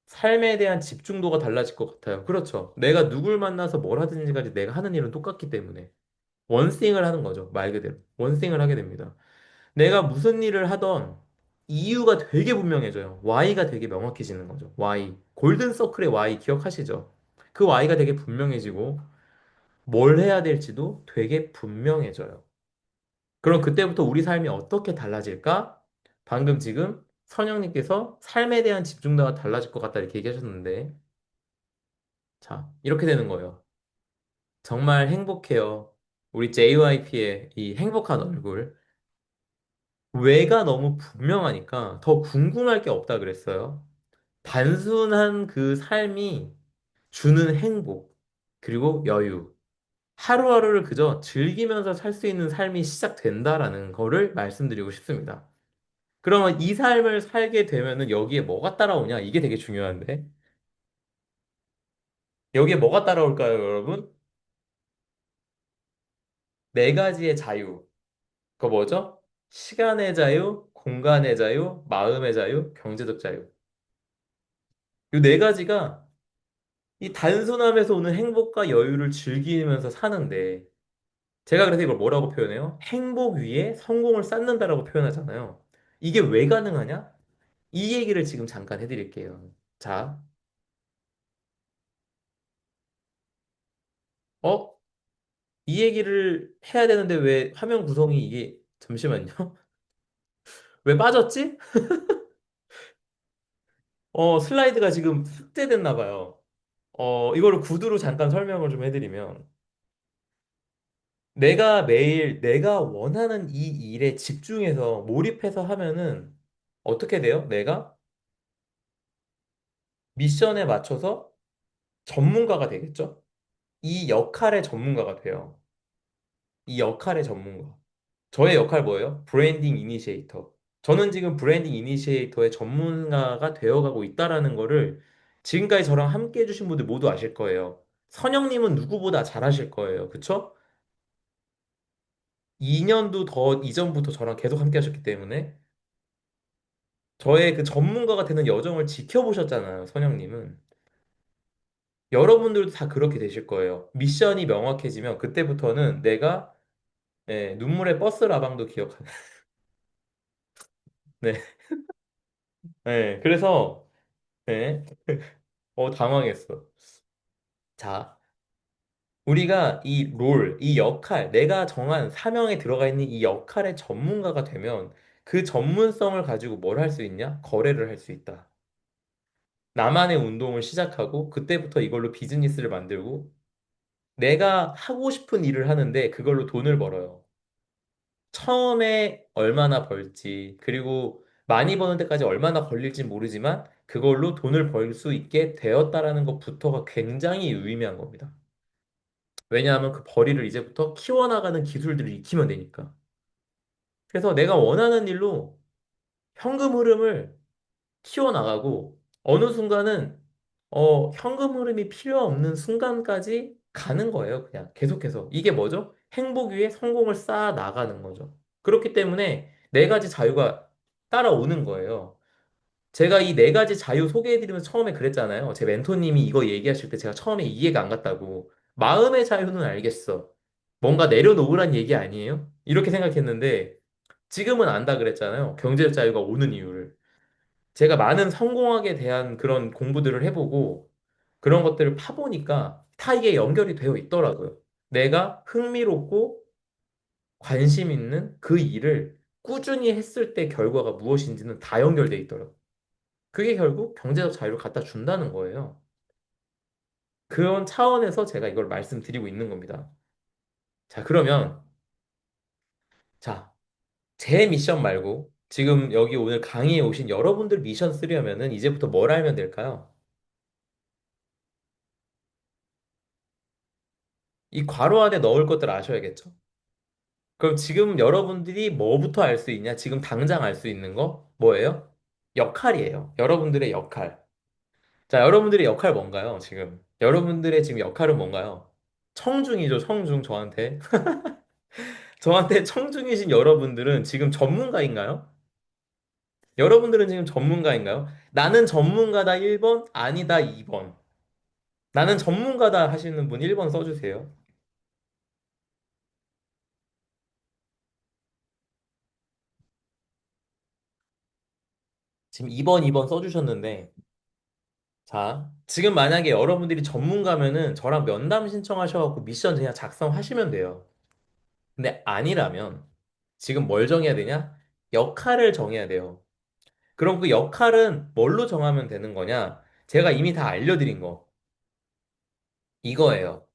삶에 대한 집중도가 달라질 것 같아요. 그렇죠. 내가 누굴 만나서 뭘 하든지까지 내가 하는 일은 똑같기 때문에. 원싱을 하는 거죠. 말 그대로. 원싱을 하게 됩니다. 내가 무슨 일을 하던 이유가 되게 분명해져요. Y가 되게 명확해지는 거죠. Y. 골든 서클의 Y 기억하시죠? 그 Y가 되게 분명해지고 뭘 해야 될지도 되게 분명해져요. 그럼 그때부터 우리 삶이 어떻게 달라질까? 방금 지금 선영님께서 삶에 대한 집중도가 달라질 것 같다 이렇게 얘기하셨는데 자, 이렇게 되는 거예요. 정말 행복해요. 우리 JYP의 이 행복한 얼굴. 왜가 너무 분명하니까 더 궁금할 게 없다 그랬어요. 단순한 그 삶이 주는 행복, 그리고 여유. 하루하루를 그저 즐기면서 살 수 있는 삶이 시작된다라는 거를 말씀드리고 싶습니다. 그러면 이 삶을 살게 되면은 여기에 뭐가 따라오냐? 이게 되게 중요한데. 여기에 뭐가 따라올까요, 여러분? 네 가지의 자유. 그거 뭐죠? 시간의 자유, 공간의 자유, 마음의 자유, 경제적 자유. 이 네 가지가 이 단순함에서 오는 행복과 여유를 즐기면서 사는데, 제가 그래서 이걸 뭐라고 표현해요? 행복 위에 성공을 쌓는다라고 표현하잖아요. 이게 왜 가능하냐? 이 얘기를 지금 잠깐 해드릴게요. 자, 어? 이 얘기를 해야 되는데 왜 화면 구성이 이게, 잠시만요. 왜 빠졌지? 슬라이드가 지금 삭제됐나 봐요. 이거를 구두로 잠깐 설명을 좀 해드리면, 내가 매일 내가 원하는 이 일에 집중해서 몰입해서 하면은 어떻게 돼요? 내가 미션에 맞춰서 전문가가 되겠죠? 이 역할의 전문가가 돼요. 이 역할의 전문가. 저의 역할 뭐예요? 브랜딩 이니시에이터. 저는 지금 브랜딩 이니시에이터의 전문가가 되어가고 있다라는 거를 지금까지 저랑 함께 해주신 분들 모두 아실 거예요. 선영님은 누구보다 잘하실 거예요. 그쵸? 2년도 더 이전부터 저랑 계속 함께 하셨기 때문에 저의 그 전문가가 되는 여정을 지켜보셨잖아요, 선영님은. 여러분들도 다 그렇게 되실 거예요. 미션이 명확해지면 그때부터는 내가 눈물의 버스 라방도 기억하는. 네, 네. 그래서 네, 당황했어. 자, 우리가 이 롤, 이 역할, 내가 정한 사명에 들어가 있는 이 역할의 전문가가 되면 그 전문성을 가지고 뭘 할 수 있냐? 거래를 할 수 있다. 나만의 운동을 시작하고 그때부터 이걸로 비즈니스를 만들고 내가 하고 싶은 일을 하는데 그걸로 돈을 벌어요. 처음에 얼마나 벌지, 그리고 많이 버는 데까지 얼마나 걸릴지 모르지만 그걸로 돈을 벌 수 있게 되었다라는 것부터가 굉장히 유의미한 겁니다. 왜냐하면 그 벌이를 이제부터 키워나가는 기술들을 익히면 되니까. 그래서 내가 원하는 일로 현금 흐름을 키워나가고 어느 순간은 현금 흐름이 필요 없는 순간까지 가는 거예요. 그냥 계속해서. 이게 뭐죠? 행복 위에 성공을 쌓아 나가는 거죠. 그렇기 때문에 네 가지 자유가 따라오는 거예요. 제가 이 네 가지 자유 소개해드리면서 처음에 그랬잖아요. 제 멘토님이 이거 얘기하실 때 제가 처음에 이해가 안 갔다고. 마음의 자유는 알겠어. 뭔가 내려놓으란 얘기 아니에요? 이렇게 생각했는데 지금은 안다 그랬잖아요. 경제적 자유가 오는 이유를. 제가 많은 성공학에 대한 그런 공부들을 해보고 그런 것들을 파보니까 다 이게 연결이 되어 있더라고요. 내가 흥미롭고 관심 있는 그 일을 꾸준히 했을 때 결과가 무엇인지는 다 연결돼 있더라고요. 그게 결국 경제적 자유를 갖다 준다는 거예요. 그런 차원에서 제가 이걸 말씀드리고 있는 겁니다. 자, 그러면, 자, 제 미션 말고, 지금 여기 오늘 강의에 오신 여러분들 미션 쓰려면은 이제부터 뭘 알면 될까요? 이 괄호 안에 넣을 것들 아셔야겠죠? 그럼 지금 여러분들이 뭐부터 알 수 있냐? 지금 당장 알 수 있는 거? 뭐예요? 역할이에요. 여러분들의 역할. 자, 여러분들의 역할 뭔가요, 지금? 여러분들의 지금 역할은 뭔가요? 청중이죠, 청중, 저한테. 저한테 청중이신 여러분들은 지금 전문가인가요? 여러분들은 지금 전문가인가요? 나는 전문가다 1번, 아니다 2번. 나는 전문가다 하시는 분 1번 써주세요. 지금 2번, 2번 써주셨는데, 자, 지금 만약에 여러분들이 전문가면은 저랑 면담 신청하셔갖고 미션 그냥 작성하시면 돼요. 근데 아니라면, 지금 뭘 정해야 되냐? 역할을 정해야 돼요. 그럼 그 역할은 뭘로 정하면 되는 거냐? 제가 이미 다 알려드린 거. 이거예요.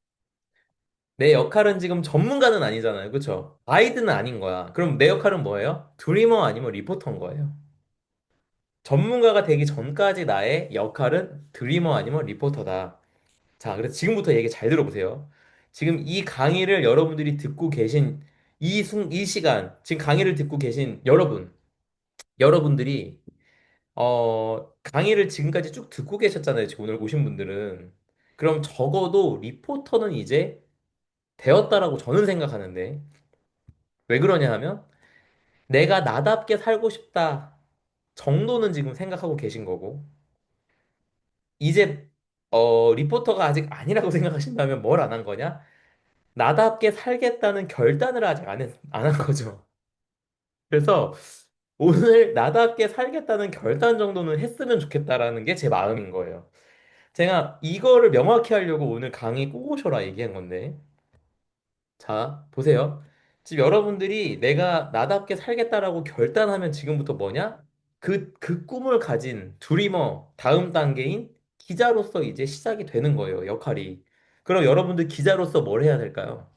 내 역할은 지금 전문가는 아니잖아요. 그쵸? 가이드는 아닌 거야. 그럼 내 역할은 뭐예요? 드리머 아니면 리포터인 거예요. 전문가가 되기 전까지 나의 역할은 드리머 아니면 리포터다. 자, 그래서 지금부터 얘기 잘 들어보세요. 지금 이 강의를 여러분들이 듣고 계신 이 시간, 지금 강의를 듣고 계신 여러분들이, 강의를 지금까지 쭉 듣고 계셨잖아요. 지금 오늘 오신 분들은. 그럼 적어도 리포터는 이제 되었다라고 저는 생각하는데, 왜 그러냐 하면, 내가 나답게 살고 싶다 정도는 지금 생각하고 계신 거고, 이제, 리포터가 아직 아니라고 생각하신다면 뭘 안 한 거냐? 나답게 살겠다는 결단을 아직 안 한 거죠. 그래서 오늘 나답게 살겠다는 결단 정도는 했으면 좋겠다라는 게 제 마음인 거예요. 제가 이거를 명확히 하려고 오늘 강의 꼭 오셔라 얘기한 건데. 자, 보세요. 지금 여러분들이 내가 나답게 살겠다라고 결단하면 지금부터 뭐냐? 그 꿈을 가진 드리머 다음 단계인 기자로서 이제 시작이 되는 거예요, 역할이. 그럼 여러분들 기자로서 뭘 해야 될까요?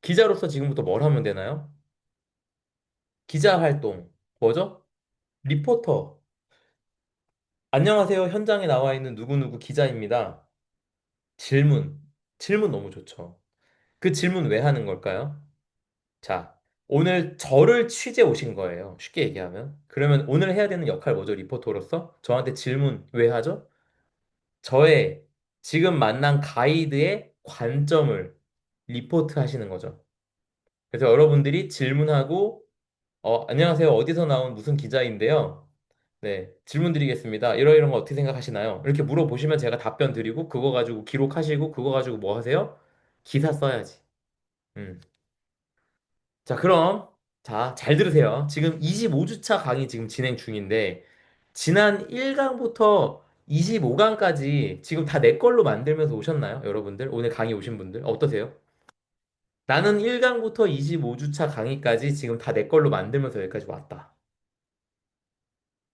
기자로서 지금부터 뭘 하면 되나요? 기자 활동. 뭐죠? 리포터. 안녕하세요. 현장에 나와 있는 누구누구 기자입니다. 질문. 질문 너무 좋죠. 그 질문 왜 하는 걸까요? 자, 오늘 저를 취재 오신 거예요. 쉽게 얘기하면. 그러면 오늘 해야 되는 역할 뭐죠? 리포터로서? 저한테 질문 왜 하죠? 저의 지금 만난 가이드의 관점을 리포트 하시는 거죠. 그래서 여러분들이 질문하고, 안녕하세요. 어디서 나온 무슨 기자인데요. 네, 질문 드리겠습니다. 이런 거 어떻게 생각하시나요? 이렇게 물어보시면 제가 답변 드리고, 그거 가지고 기록하시고, 그거 가지고 뭐 하세요? 기사 써야지. 음. 자, 그럼, 자, 잘 들으세요. 지금 25주차 강의 지금 진행 중인데, 지난 1강부터 25강까지 지금 다 내 걸로 만들면서 오셨나요? 여러분들? 오늘 강의 오신 분들? 어떠세요? 나는 1강부터 25주차 강의까지 지금 다 내 걸로 만들면서 여기까지 왔다.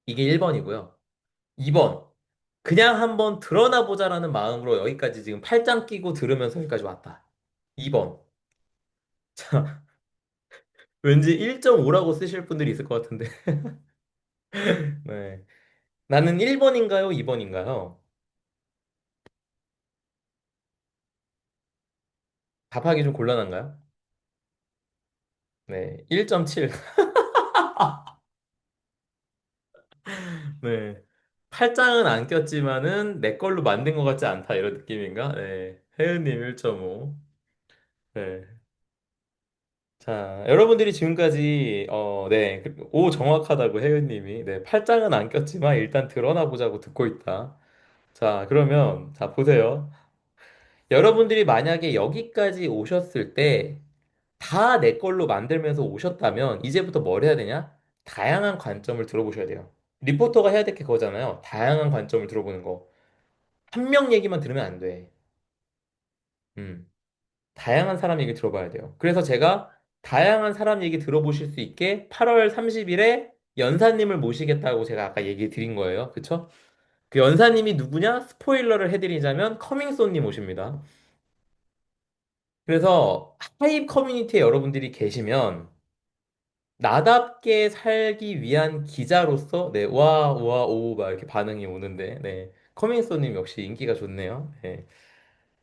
이게 1번이고요. 2번. 그냥 한번 드러나 보자라는 마음으로 여기까지 지금 팔짱 끼고 들으면서 여기까지 왔다. 2번. 자, 왠지 1.5라고 쓰실 분들이 있을 것 같은데. 네. 나는 1번인가요? 2번인가요? 답하기 좀 곤란한가요? 네, 1.7. 네. 팔짱은 안 꼈지만은 내 걸로 만든 것 같지 않다 이런 느낌인가? 네. 혜은님 1.5. 네. 자, 여러분들이 지금까지 네. 오 정확하다고 혜은님이. 네. 팔짱은 안 꼈지만 일단 드러나 보자고 듣고 있다. 자, 그러면 자, 보세요. 여러분들이 만약에 여기까지 오셨을 때 다 내 걸로 만들면서 오셨다면 이제부터 뭘 해야 되냐? 다양한 관점을 들어보셔야 돼요. 리포터가 해야 될 게 그거잖아요. 다양한 관점을 들어보는 거. 한 명 얘기만 들으면 안 돼. 음, 다양한 사람 얘기 들어봐야 돼요. 그래서 제가 다양한 사람 얘기 들어보실 수 있게 8월 30일에 연사님을 모시겠다고 제가 아까 얘기 드린 거예요. 그쵸? 그 연사님이 누구냐? 스포일러를 해드리자면 커밍손님 오십니다. 그래서 하입 커뮤니티에 여러분들이 계시면 나답게 살기 위한 기자로서 네, 와, 와, 오, 막 이렇게 반응이 오는데 네. 커밍손님 역시 인기가 좋네요. 네.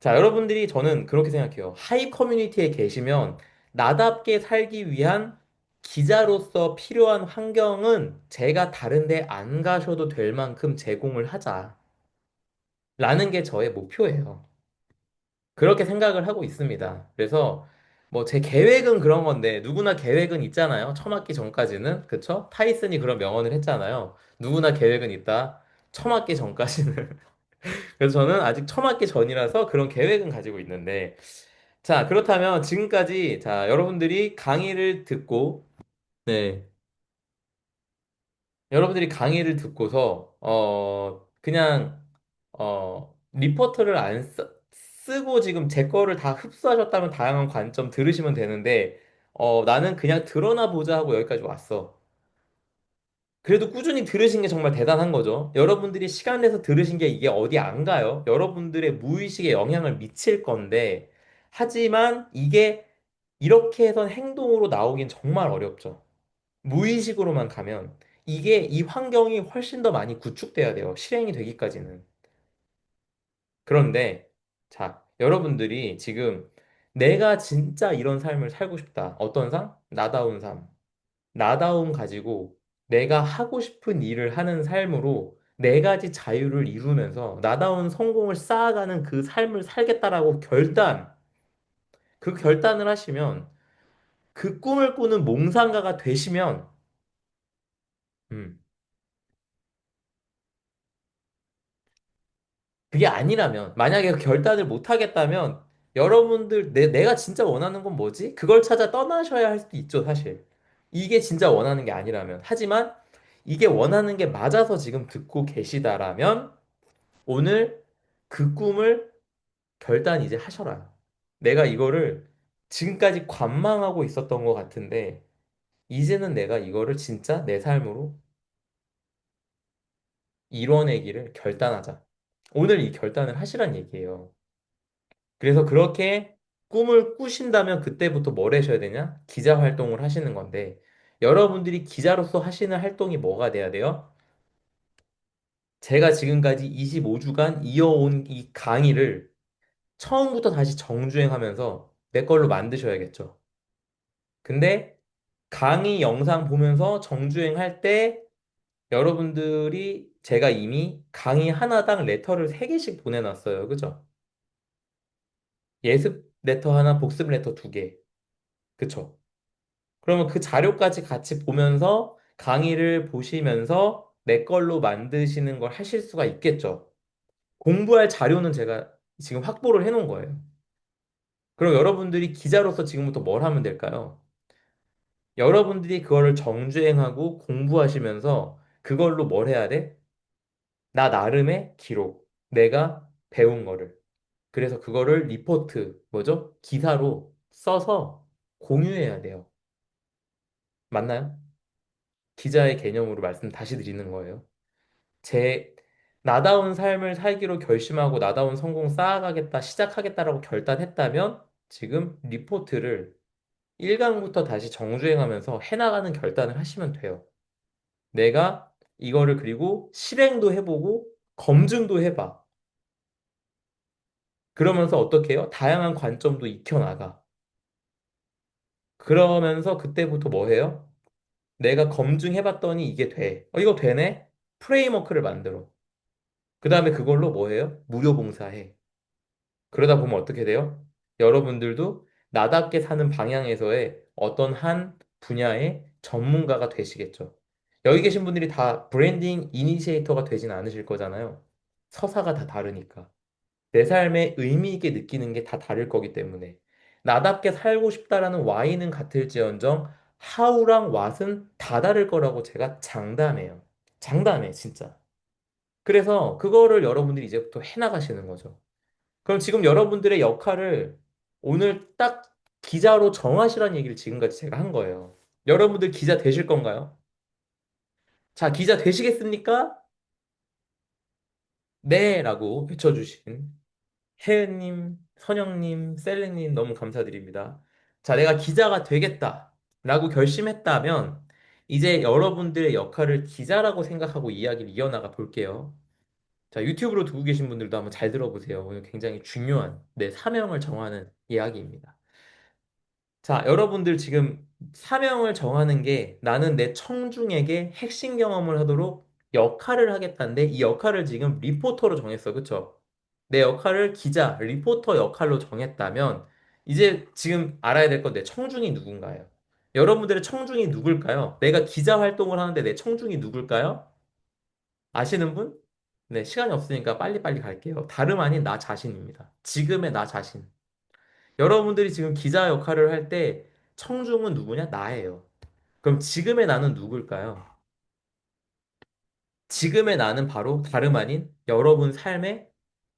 자, 여러분들이 저는 그렇게 생각해요. 하이 커뮤니티에 계시면 나답게 살기 위한 기자로서 필요한 환경은 제가 다른데 안 가셔도 될 만큼 제공을 하자. 라는 게 저의 목표예요. 그렇게 생각을 하고 있습니다. 그래서 뭐 제 계획은 그런 건데 누구나 계획은 있잖아요. 처맞기 전까지는. 그쵸? 타이슨이 그런 명언을 했잖아요. 누구나 계획은 있다. 처맞기 전까지는. 그래서 저는 아직 처맞기 전이라서 그런 계획은 가지고 있는데 자, 그렇다면 지금까지 자, 여러분들이 강의를 듣고 네. 여러분들이 강의를 듣고서 그냥 리포트를 안 쓰고 지금 제 거를 다 흡수하셨다면 다양한 관점 들으시면 되는데 나는 그냥 드러나 보자 하고 여기까지 왔어. 그래도 꾸준히 들으신 게 정말 대단한 거죠. 여러분들이 시간 내서 들으신 게 이게 어디 안 가요. 여러분들의 무의식에 영향을 미칠 건데 하지만 이게 이렇게 해서 행동으로 나오긴 정말 어렵죠. 무의식으로만 가면 이게 이 환경이 훨씬 더 많이 구축돼야 돼요. 실행이 되기까지는. 그런데 자, 여러분들이 지금 내가 진짜 이런 삶을 살고 싶다. 어떤 삶? 나다운 삶. 나다움 가지고 내가 하고 싶은 일을 하는 삶으로 네 가지 자유를 이루면서 나다운 성공을 쌓아가는 그 삶을 살겠다라고 그 결단을 하시면 그 꿈을 꾸는 몽상가가 되시면 음, 그게 아니라면, 만약에 그 결단을 못 하겠다면, 여러분들, 내가 진짜 원하는 건 뭐지? 그걸 찾아 떠나셔야 할 수도 있죠, 사실. 이게 진짜 원하는 게 아니라면. 하지만, 이게 원하는 게 맞아서 지금 듣고 계시다라면, 오늘 그 꿈을 결단 이제 하셔라. 내가 이거를 지금까지 관망하고 있었던 것 같은데, 이제는 내가 이거를 진짜 내 삶으로 이뤄내기를 결단하자. 오늘 이 결단을 하시란 얘기예요. 그래서 그렇게 꿈을 꾸신다면 그때부터 뭘 하셔야 되냐? 기자 활동을 하시는 건데, 여러분들이 기자로서 하시는 활동이 뭐가 돼야 돼요? 제가 지금까지 25주간 이어온 이 강의를 처음부터 다시 정주행하면서 내 걸로 만드셔야겠죠. 근데 강의 영상 보면서 정주행할 때 여러분들이 제가 이미 강의 하나당 레터를 3개씩 보내놨어요. 그죠? 예습 레터 하나, 복습 레터 2개. 그쵸? 그러면 그 자료까지 같이 보면서 강의를 보시면서 내 걸로 만드시는 걸 하실 수가 있겠죠. 공부할 자료는 제가 지금 확보를 해놓은 거예요. 그럼 여러분들이 기자로서 지금부터 뭘 하면 될까요? 여러분들이 그거를 정주행하고 공부하시면서 그걸로 뭘 해야 돼? 나 나름의 기록. 내가 배운 거를. 그래서 그거를 리포트, 뭐죠? 기사로 써서 공유해야 돼요. 맞나요? 기자의 개념으로 말씀 다시 드리는 거예요. 제 나다운 삶을 살기로 결심하고 나다운 성공 쌓아가겠다, 시작하겠다라고 결단했다면 지금 리포트를 1강부터 다시 정주행하면서 해나가는 결단을 하시면 돼요. 내가 이거를 그리고 실행도 해보고 검증도 해봐. 그러면서 어떻게 해요? 다양한 관점도 익혀나가. 그러면서 그때부터 뭐 해요? 내가 검증해봤더니 이게 돼. 이거 되네? 프레임워크를 만들어. 그 다음에 그걸로 뭐 해요? 무료 봉사해. 그러다 보면 어떻게 돼요? 여러분들도 나답게 사는 방향에서의 어떤 한 분야의 전문가가 되시겠죠. 여기 계신 분들이 다 브랜딩 이니시에이터가 되진 않으실 거잖아요. 서사가 다 다르니까. 내 삶에 의미 있게 느끼는 게 다 다를 거기 때문에. 나답게 살고 싶다라는 Y는 같을지언정 How랑 What은 다 다를 거라고 제가 장담해요. 장담해, 진짜. 그래서 그거를 여러분들이 이제부터 해나가시는 거죠. 그럼 지금 여러분들의 역할을 오늘 딱 기자로 정하시라는 얘기를 지금까지 제가 한 거예요. 여러분들 기자 되실 건가요? 자, 기자 되시겠습니까? 네! 라고 외쳐주신 혜은님, 선영님, 셀리님 너무 감사드립니다. 자, 내가 기자가 되겠다 라고 결심했다면 이제 여러분들의 역할을 기자라고 생각하고 이야기를 이어나가 볼게요. 자, 유튜브로 듣고 계신 분들도 한번 잘 들어보세요. 오늘 굉장히 중요한 내 사명을 정하는 이야기입니다. 자, 여러분들 지금 사명을 정하는 게 나는 내 청중에게 핵심 경험을 하도록 역할을 하겠다는데 이 역할을 지금 리포터로 정했어. 그쵸? 내 역할을 기자, 리포터 역할로 정했다면 이제 지금 알아야 될 건 내 청중이 누군가예요. 여러분들의 청중이 누굴까요? 내가 기자 활동을 하는데 내 청중이 누굴까요? 아시는 분? 네, 시간이 없으니까 빨리빨리 갈게요. 다름 아닌 나 자신입니다. 지금의 나 자신. 여러분들이 지금 기자 역할을 할 때 청중은 누구냐? 나예요. 그럼 지금의 나는 누굴까요? 지금의 나는 바로 다름 아닌 여러분 삶의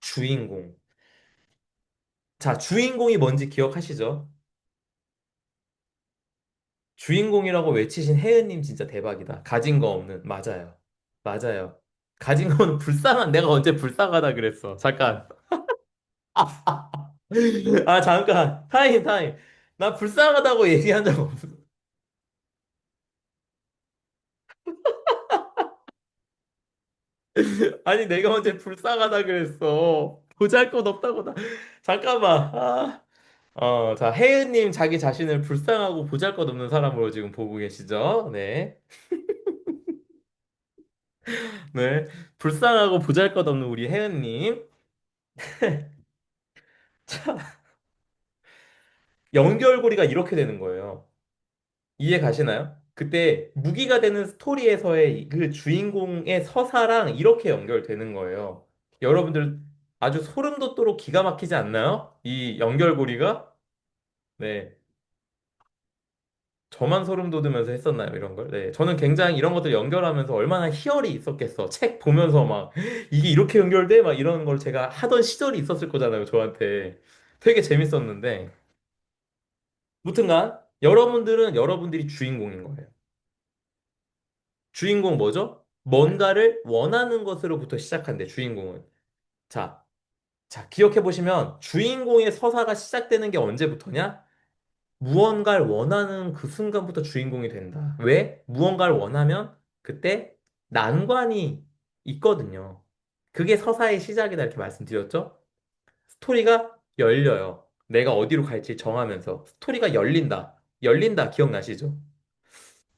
주인공. 자, 주인공이 뭔지 기억하시죠? 주인공이라고 외치신 혜은님 진짜 대박이다. 가진 거 없는. 맞아요. 맞아요. 가진 거는 불쌍한, 내가 언제 불쌍하다 그랬어. 잠깐. 아, 잠깐. 타임, 타임. 나 불쌍하다고 얘기한 적 없어. 아니, 내가 언제 불쌍하다 그랬어. 보잘것 없다고 나. 잠깐만. 자, 혜은님 자기 자신을 불쌍하고 보잘것 없는 사람으로 지금 보고 계시죠? 네. 네. 불쌍하고 보잘것 없는 우리 혜은님. 자, 연결고리가 이렇게 되는 거예요. 이해 가시나요? 그때 무기가 되는 스토리에서의 그 주인공의 서사랑 이렇게 연결되는 거예요. 여러분들 아주 소름 돋도록 기가 막히지 않나요? 이 연결고리가? 네. 저만 소름 돋으면서 했었나요, 이런 걸? 네. 저는 굉장히 이런 것들 연결하면서 얼마나 희열이 있었겠어. 책 보면서 막, 이게 이렇게 연결돼? 막 이런 걸 제가 하던 시절이 있었을 거잖아요, 저한테. 되게 재밌었는데. 무튼간, 여러분들은 여러분들이 주인공인 거예요. 주인공 뭐죠? 뭔가를 원하는 것으로부터 시작한대, 주인공은. 자, 자, 기억해 보시면, 주인공의 서사가 시작되는 게 언제부터냐? 무언가를 원하는 그 순간부터 주인공이 된다. 왜? 무언가를 원하면 그때 난관이 있거든요. 그게 서사의 시작이다 이렇게 말씀드렸죠? 스토리가 열려요. 내가 어디로 갈지 정하면서 스토리가 열린다. 열린다 기억나시죠?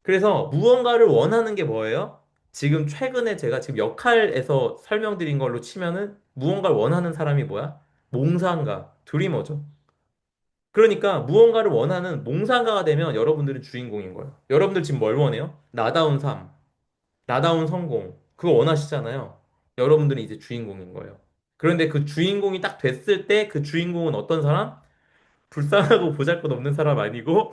그래서 무언가를 원하는 게 뭐예요? 지금 최근에 제가 지금 역할에서 설명드린 걸로 치면은 무언가를 원하는 사람이 뭐야? 몽상가, 드리머죠. 그러니까 무언가를 원하는 몽상가가 되면 여러분들은 주인공인 거예요. 여러분들 지금 뭘 원해요? 나다운 삶, 나다운 성공. 그거 원하시잖아요. 여러분들은 이제 주인공인 거예요. 그런데 그 주인공이 딱 됐을 때 그 주인공은 어떤 사람? 불쌍하고 보잘것없는 사람 아니고,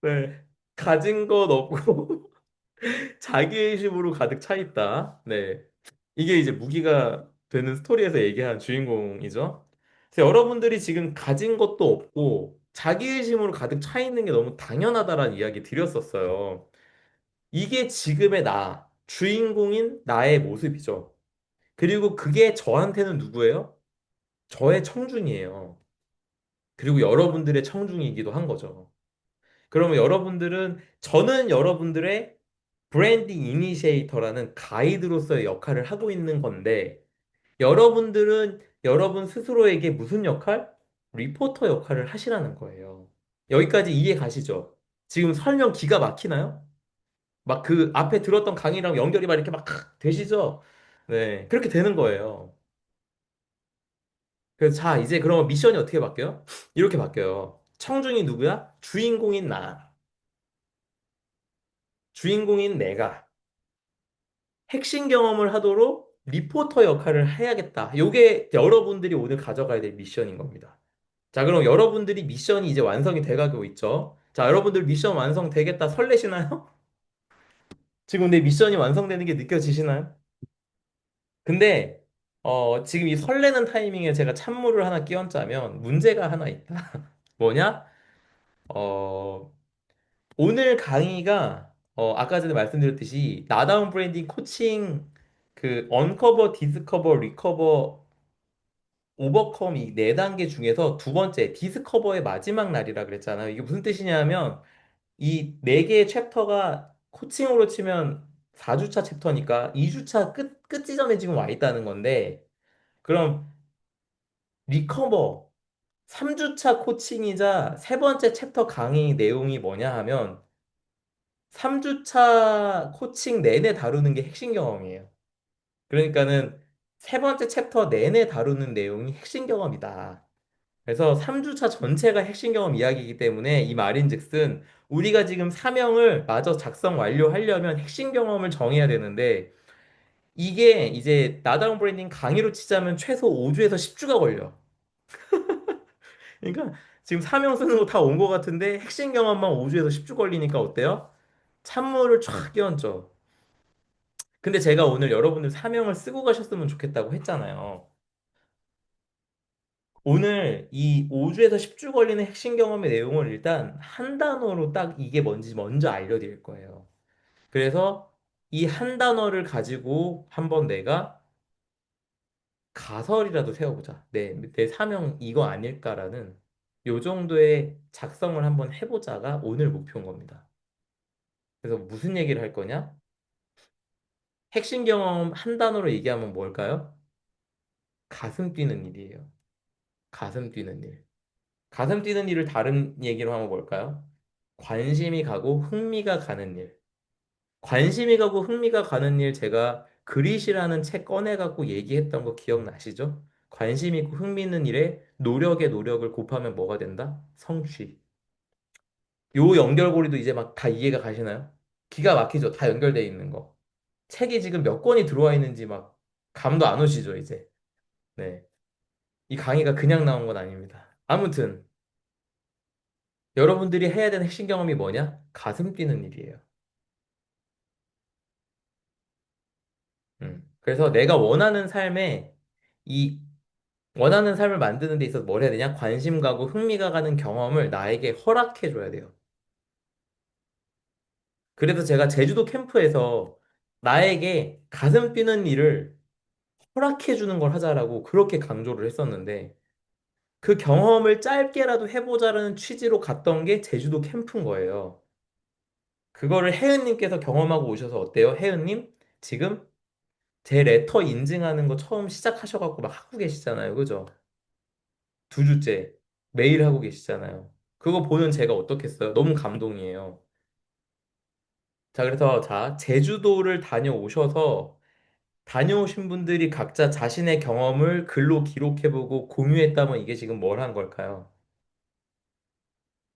네. 가진 것 없고, 자기애심으로 가득 차 있다. 네. 이게 이제 무기가 되는 스토리에서 얘기한 주인공이죠. 그래서 여러분들이 지금 가진 것도 없고 자기의심으로 가득 차 있는 게 너무 당연하다라는 이야기 드렸었어요. 이게 지금의 나, 주인공인 나의 모습이죠. 그리고 그게 저한테는 누구예요? 저의 청중이에요. 그리고 여러분들의 청중이기도 한 거죠. 그러면 여러분들은 저는 여러분들의 브랜딩 이니시에이터라는 가이드로서의 역할을 하고 있는 건데, 여러분들은 여러분 스스로에게 무슨 역할? 리포터 역할을 하시라는 거예요. 여기까지 이해 가시죠? 지금 설명 기가 막히나요? 막 그 앞에 들었던 강의랑 연결이 막 이렇게 막 되시죠? 네, 그렇게 되는 거예요. 그래서 자, 이제 그러면 미션이 어떻게 바뀌어요? 이렇게 바뀌어요. 청중이 누구야? 주인공인 나. 주인공인 내가 핵심 경험을 하도록 리포터 역할을 해야겠다. 요게 여러분들이 오늘 가져가야 될 미션인 겁니다. 자, 그럼 여러분들이 미션이 이제 완성이 돼가고 있죠. 자, 여러분들 미션 완성되겠다 설레시나요? 지금 내 미션이 완성되는 게 느껴지시나요? 근데 지금 이 설레는 타이밍에 제가 찬물을 하나 끼얹자면 문제가 하나 있다. 뭐냐? 어, 오늘 강의가 아까 전에 말씀드렸듯이 나다운 브랜딩 코칭 그 언커버, 디스커버, 리커버, 오버컴 이 네 단계 중에서 두 번째 디스커버의 마지막 날이라 그랬잖아요. 이게 무슨 뜻이냐면 이 네 개의 챕터가 코칭으로 치면 4주차 챕터니까 2주차 끝 지점에 지금 와 있다는 건데 그럼 리커버 3주차 코칭이자 세 번째 챕터 강의 내용이 뭐냐 하면 3주차 코칭 내내 다루는 게 핵심 경험이에요. 그러니까는 세 번째 챕터 내내 다루는 내용이 핵심 경험이다. 그래서 3주차 전체가 핵심 경험 이야기이기 때문에 이 말인즉슨 우리가 지금 사명을 마저 작성 완료하려면 핵심 경험을 정해야 되는데 이게 이제 나다운 브랜딩 강의로 치자면 최소 5주에서 10주가 걸려. 그러니까 지금 사명 쓰는 거 다 온 것 같은데 핵심 경험만 5주에서 10주 걸리니까 어때요? 찬물을 쫙 끼얹죠. 근데 제가 오늘 여러분들 사명을 쓰고 가셨으면 좋겠다고 했잖아요. 오늘 이 5주에서 10주 걸리는 핵심 경험의 내용을 일단 한 단어로 딱 이게 뭔지 먼저 알려드릴 거예요. 그래서 이 한 단어를 가지고 한번 내가 가설이라도 세워보자. 내 사명 이거 아닐까라는 요 정도의 작성을 한번 해보자가 오늘 목표인 겁니다. 그래서 무슨 얘기를 할 거냐? 핵심 경험 한 단어로 얘기하면 뭘까요? 가슴 뛰는 일이에요. 가슴 뛰는 일. 가슴 뛰는 일을 다른 얘기로 하면 뭘까요? 관심이 가고 흥미가 가는 일. 관심이 가고 흥미가 가는 일 제가 그릿이라는 책 꺼내갖고 얘기했던 거 기억나시죠? 관심 있고 흥미 있는 일에 노력의 노력을 곱하면 뭐가 된다? 성취. 요 연결고리도 이제 막 다 이해가 가시나요? 기가 막히죠? 다 연결돼 있는 거. 책이 지금 몇 권이 들어와 있는지 막 감도 안 오시죠, 이제? 네. 이 강의가 그냥 나온 건 아닙니다. 아무튼 여러분들이 해야 되는 핵심 경험이 뭐냐? 가슴 뛰는 일이에요. 그래서 내가 원하는 삶에 이 원하는 삶을 만드는 데 있어서 뭘 해야 되냐? 관심 가고 흥미가 가는 경험을 나에게 허락해 줘야 돼요. 그래서 제가 제주도 캠프에서 나에게 가슴 뛰는 일을 허락해 주는 걸 하자라고 그렇게 강조를 했었는데 그 경험을 짧게라도 해보자라는 취지로 갔던 게 제주도 캠프인 거예요. 그거를 혜은님께서 경험하고 오셔서 어때요? 혜은님? 지금 제 레터 인증하는 거 처음 시작하셔갖고 막 하고 계시잖아요. 그죠? 2주째 매일 하고 계시잖아요. 그거 보는 제가 어떻겠어요? 너무 감동이에요. 자, 그래서 자, 제주도를 다녀오셔서 다녀오신 분들이 각자 자신의 경험을 글로 기록해보고 공유했다면 이게 지금 뭘 한 걸까요?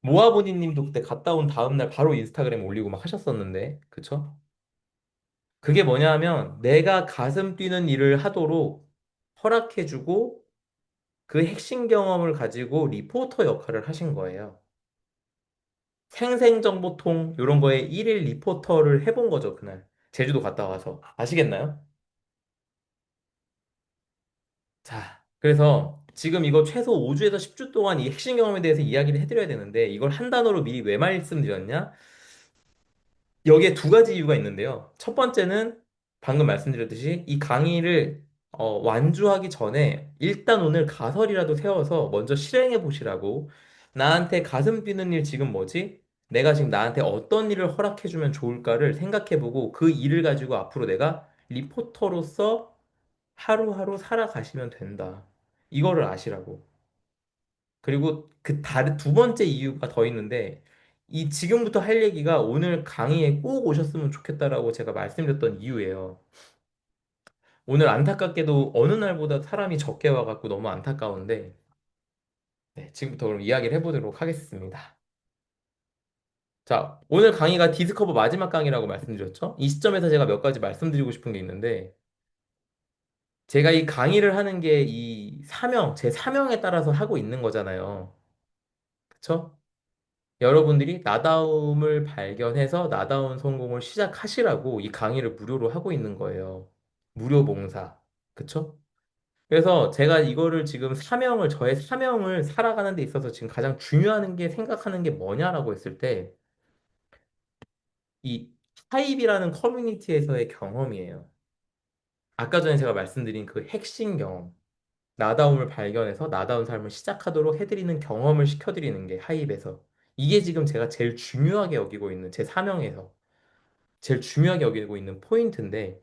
모아보니 님도 그때 갔다 온 다음날 바로 인스타그램 올리고 막 하셨었는데, 그쵸? 그게 뭐냐 하면 내가 가슴 뛰는 일을 하도록 허락해주고 그 핵심 경험을 가지고 리포터 역할을 하신 거예요. 생생정보통 이런 거에 일일 리포터를 해본 거죠, 그날. 제주도 갔다 와서. 아시겠나요? 자, 그래서 지금 이거 최소 5주에서 10주 동안 이 핵심 경험에 대해서 이야기를 해드려야 되는데 이걸 한 단어로 미리 왜 말씀드렸냐? 여기에 두 가지 이유가 있는데요. 첫 번째는 방금 말씀드렸듯이 이 강의를 완주하기 전에 일단 오늘 가설이라도 세워서 먼저 실행해 보시라고 나한테 가슴 뛰는 일 지금 뭐지? 내가 지금 나한테 어떤 일을 허락해주면 좋을까를 생각해보고 그 일을 가지고 앞으로 내가 리포터로서 하루하루 살아가시면 된다. 이거를 아시라고. 그리고 그 다른 두 번째 이유가 더 있는데, 이 지금부터 할 얘기가 오늘 강의에 꼭 오셨으면 좋겠다라고 제가 말씀드렸던 이유예요. 오늘 안타깝게도 어느 날보다 사람이 적게 와갖고 너무 안타까운데, 네, 지금부터 그럼 이야기를 해보도록 하겠습니다. 자, 오늘 강의가 디스커버 마지막 강의라고 말씀드렸죠? 이 시점에서 제가 몇 가지 말씀드리고 싶은 게 있는데, 제가 이 강의를 하는 게 이 사명, 제 사명에 따라서 하고 있는 거잖아요. 그쵸? 여러분들이 나다움을 발견해서 나다운 성공을 시작하시라고 이 강의를 무료로 하고 있는 거예요. 무료 봉사. 그쵸? 그래서 제가 이거를 지금 저의 사명을 살아가는 데 있어서 지금 가장 중요한 게 생각하는 게 뭐냐라고 했을 때, 이 하입이라는 커뮤니티에서의 경험이에요. 아까 전에 제가 말씀드린 그 핵심 경험. 나다움을 발견해서 나다운 삶을 시작하도록 해드리는 경험을 시켜드리는 게 하입에서. 이게 지금 제가 제일 중요하게 여기고 있는 제 사명에서 제일 중요하게 여기고 있는 포인트인데,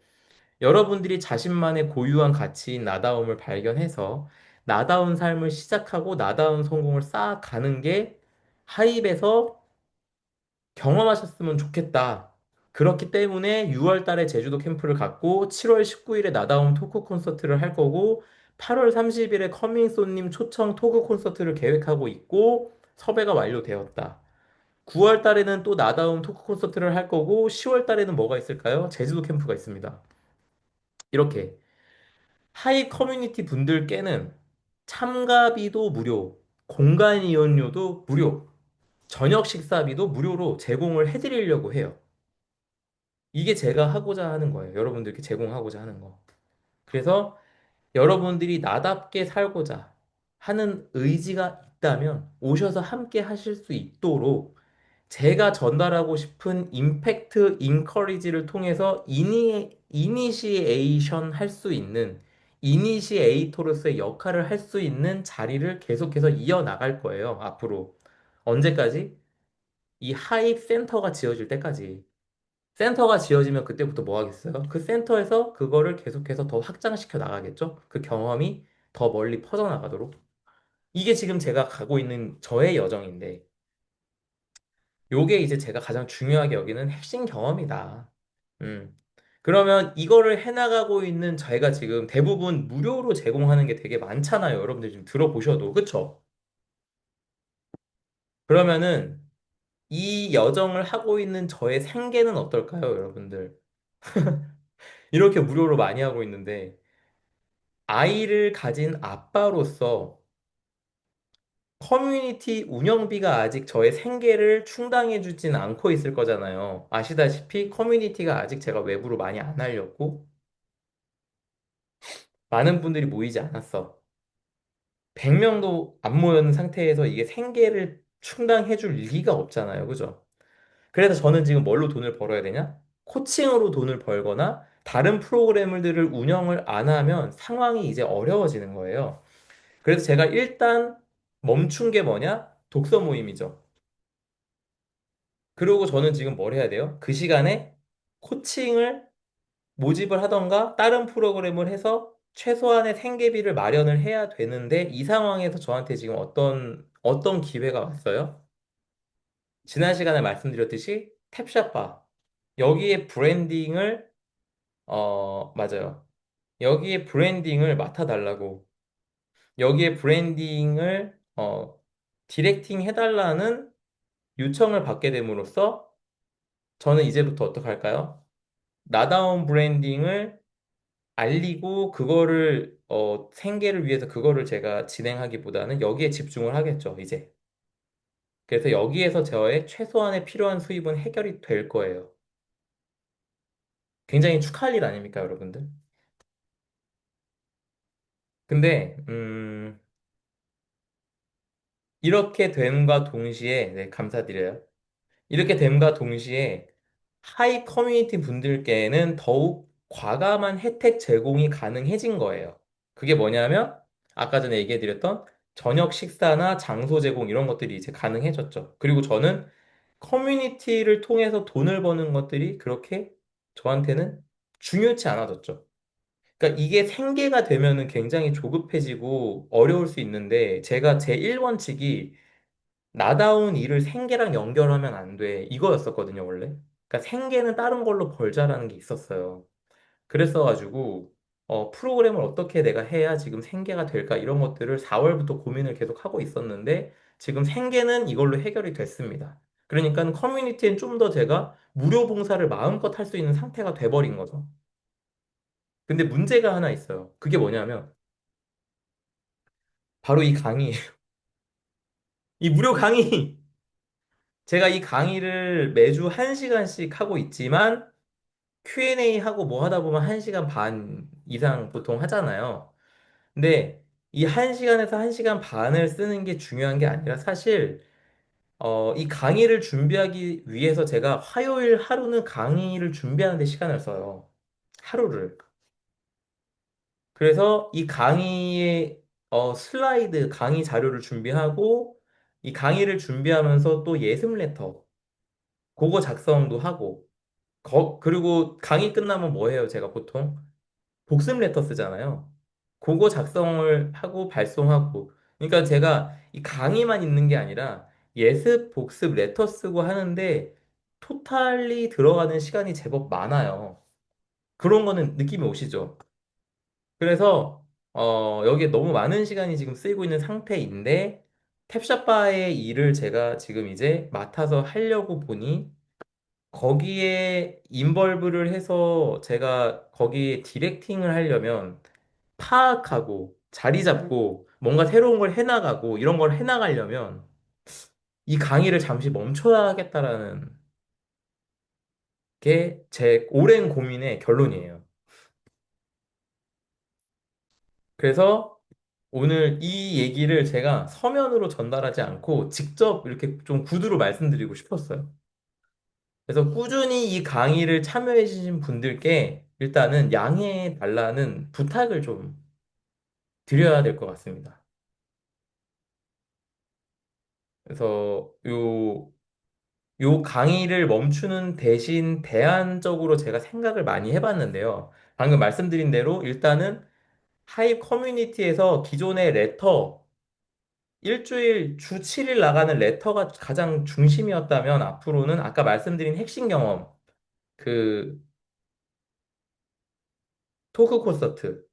여러분들이 자신만의 고유한 가치인 나다움을 발견해서 나다운 삶을 시작하고 나다운 성공을 쌓아가는 게 하입에서 경험하셨으면 좋겠다. 그렇기 때문에 6월 달에 제주도 캠프를 갖고 7월 19일에 나다움 토크 콘서트를 할 거고 8월 30일에 커밍손님 초청 토크 콘서트를 계획하고 있고 섭외가 완료되었다. 9월 달에는 또 나다움 토크 콘서트를 할 거고 10월 달에는 뭐가 있을까요? 제주도 캠프가 있습니다. 이렇게 하이 커뮤니티 분들께는 참가비도 무료, 공간 이용료도 무료, 저녁 식사비도 무료로 제공을 해드리려고 해요. 이게 제가 하고자 하는 거예요. 여러분들께 제공하고자 하는 거. 그래서 여러분들이 나답게 살고자 하는 의지가 있다면 오셔서 함께 하실 수 있도록 제가 전달하고 싶은 임팩트 인커리지를 통해서 이니시에이션 할 수 있는 이니시에이터로서의 역할을 할 수 있는 자리를 계속해서 이어나갈 거예요. 앞으로. 언제까지? 이 하입 센터가 지어질 때까지. 센터가 지어지면 그때부터 뭐 하겠어요? 그 센터에서 그거를 계속해서 더 확장시켜 나가겠죠? 그 경험이 더 멀리 퍼져나가도록. 이게 지금 제가 가고 있는 저의 여정인데, 요게 이제 제가 가장 중요하게 여기는 핵심 경험이다. 음. 그러면 이거를 해나가고 있는 저희가 지금 대부분 무료로 제공하는 게 되게 많잖아요. 여러분들 지금 들어보셔도. 그쵸? 그러면은 이 여정을 하고 있는 저의 생계는 어떨까요, 여러분들? 이렇게 무료로 많이 하고 있는데, 아이를 가진 아빠로서 커뮤니티 운영비가 아직 저의 생계를 충당해주진 않고 있을 거잖아요. 아시다시피 커뮤니티가 아직 제가 외부로 많이 안 알렸고, 많은 분들이 모이지 않았어. 100명도 안 모였는 상태에서 이게 생계를 충당해줄 리가 없잖아요. 그죠? 그래서 저는 지금 뭘로 돈을 벌어야 되냐? 코칭으로 돈을 벌거나 다른 프로그램들을 운영을 안 하면 상황이 이제 어려워지는 거예요. 그래서 제가 일단 멈춘 게 뭐냐? 독서 모임이죠. 그리고 저는 지금 뭘 해야 돼요? 그 시간에 코칭을 모집을 하던가 다른 프로그램을 해서 최소한의 생계비를 마련을 해야 되는데 이 상황에서 저한테 지금 어떤 기회가 왔어요? 지난 시간에 말씀드렸듯이 탭샷바 여기에 브랜딩을 맞아요. 여기에 브랜딩을 맡아달라고 여기에 브랜딩을 디렉팅 해달라는 요청을 받게 됨으로써 저는 이제부터 어떻게 할까요? 나다운 브랜딩을 알리고 그거를 생계를 위해서 그거를 제가 진행하기보다는 여기에 집중을 하겠죠, 이제. 그래서 여기에서 저의 최소한의 필요한 수입은 해결이 될 거예요. 굉장히 축하할 일 아닙니까, 여러분들? 근데 이렇게 됨과 동시에 네, 감사드려요. 이렇게 됨과 동시에 하이 커뮤니티 분들께는 더욱 과감한 혜택 제공이 가능해진 거예요. 그게 뭐냐면 아까 전에 얘기해드렸던 저녁 식사나 장소 제공 이런 것들이 이제 가능해졌죠. 그리고 저는 커뮤니티를 통해서 돈을 버는 것들이 그렇게 저한테는 중요치 않아졌죠. 그러니까 이게 생계가 되면은 굉장히 조급해지고 어려울 수 있는데 제가 제 1원칙이 나다운 일을 생계랑 연결하면 안 돼. 이거였었거든요, 원래. 그러니까 생계는 다른 걸로 벌자라는 게 있었어요. 그랬어가지고 프로그램을 어떻게 내가 해야 지금 생계가 될까 이런 것들을 4월부터 고민을 계속 하고 있었는데 지금 생계는 이걸로 해결이 됐습니다. 그러니까 커뮤니티엔 좀 더 제가 무료 봉사를 마음껏 할 수 있는 상태가 돼버린 거죠. 근데 문제가 하나 있어요. 그게 뭐냐면 바로 이 강의, 이 무료 강의. 제가 이 강의를 매주 1시간씩 하고 있지만 Q&A 하고 뭐 하다 보면 1시간 반 이상 보통 하잖아요. 근데 이 1시간에서 1시간 반을 쓰는 게 중요한 게 아니라 사실 이 강의를 준비하기 위해서 제가 화요일 하루는 강의를 준비하는 데 시간을 써요. 하루를. 그래서 이 강의의 슬라이드, 강의 자료를 준비하고 이 강의를 준비하면서 또 예습 레터, 그거 작성도 하고 그리고 강의 끝나면 뭐 해요, 제가 보통? 복습 레터 쓰잖아요. 그거 작성을 하고 발송하고. 그러니까 제가 이 강의만 있는 게 아니라 예습, 복습, 레터 쓰고 하는데 토탈리 들어가는 시간이 제법 많아요. 그런 거는 느낌이 오시죠? 그래서 여기에 너무 많은 시간이 지금 쓰이고 있는 상태인데 탭샷바의 일을 제가 지금 이제 맡아서 하려고 보니 거기에 인벌브를 해서 제가 거기에 디렉팅을 하려면 파악하고 자리 잡고 뭔가 새로운 걸 해나가고 이런 걸 해나가려면 이 강의를 잠시 멈춰야겠다라는 게 제 오랜 고민의 결론이에요. 그래서 오늘 이 얘기를 제가 서면으로 전달하지 않고 직접 이렇게 좀 구두로 말씀드리고 싶었어요. 그래서 꾸준히 이 강의를 참여해 주신 분들께 일단은 양해해 달라는 부탁을 좀 드려야 될 것 같습니다. 그래서 요 강의를 멈추는 대신 대안적으로 제가 생각을 많이 해봤는데요. 방금 말씀드린 대로 일단은 하입 커뮤니티에서 기존의 레터, 일주일 주 7일 나가는 레터가 가장 중심이었다면 앞으로는 아까 말씀드린 핵심 경험, 그 토크 콘서트,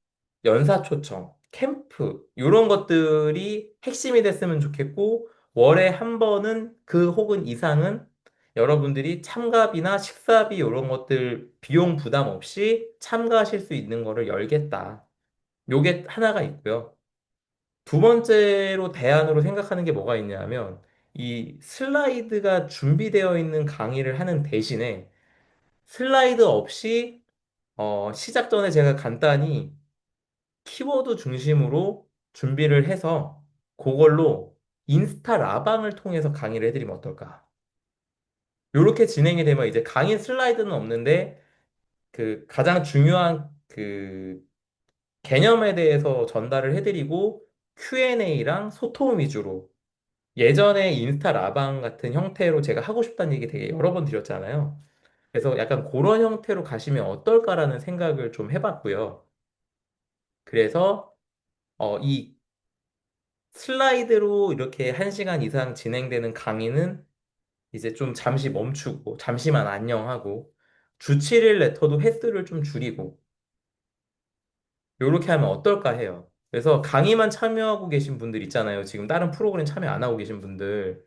연사 초청, 캠프, 이런 것들이 핵심이 됐으면 좋겠고, 월에 한 번은 그 혹은 이상은 여러분들이 참가비나 식사비 이런 것들 비용 부담 없이 참가하실 수 있는 거를 열겠다. 요게 하나가 있고요. 두 번째로 대안으로 생각하는 게 뭐가 있냐면, 이 슬라이드가 준비되어 있는 강의를 하는 대신에 슬라이드 없이 시작 전에 제가 간단히 키워드 중심으로 준비를 해서 그걸로 인스타 라방을 통해서 강의를 해드리면 어떨까? 이렇게 진행이 되면 이제 강의 슬라이드는 없는데 그 가장 중요한 그 개념에 대해서 전달을 해드리고 Q&A랑 소통 위주로 예전에 인스타 라방 같은 형태로 제가 하고 싶다는 얘기 되게 여러 번 드렸잖아요. 그래서 약간 그런 형태로 가시면 어떨까라는 생각을 좀 해봤고요. 그래서 이 슬라이드로 이렇게 1시간 이상 진행되는 강의는 이제 좀 잠시 멈추고, 잠시만 안녕하고, 주 7일 레터도 횟수를 좀 줄이고, 이렇게 하면 어떨까 해요. 그래서 강의만 참여하고 계신 분들 있잖아요. 지금 다른 프로그램 참여 안 하고 계신 분들.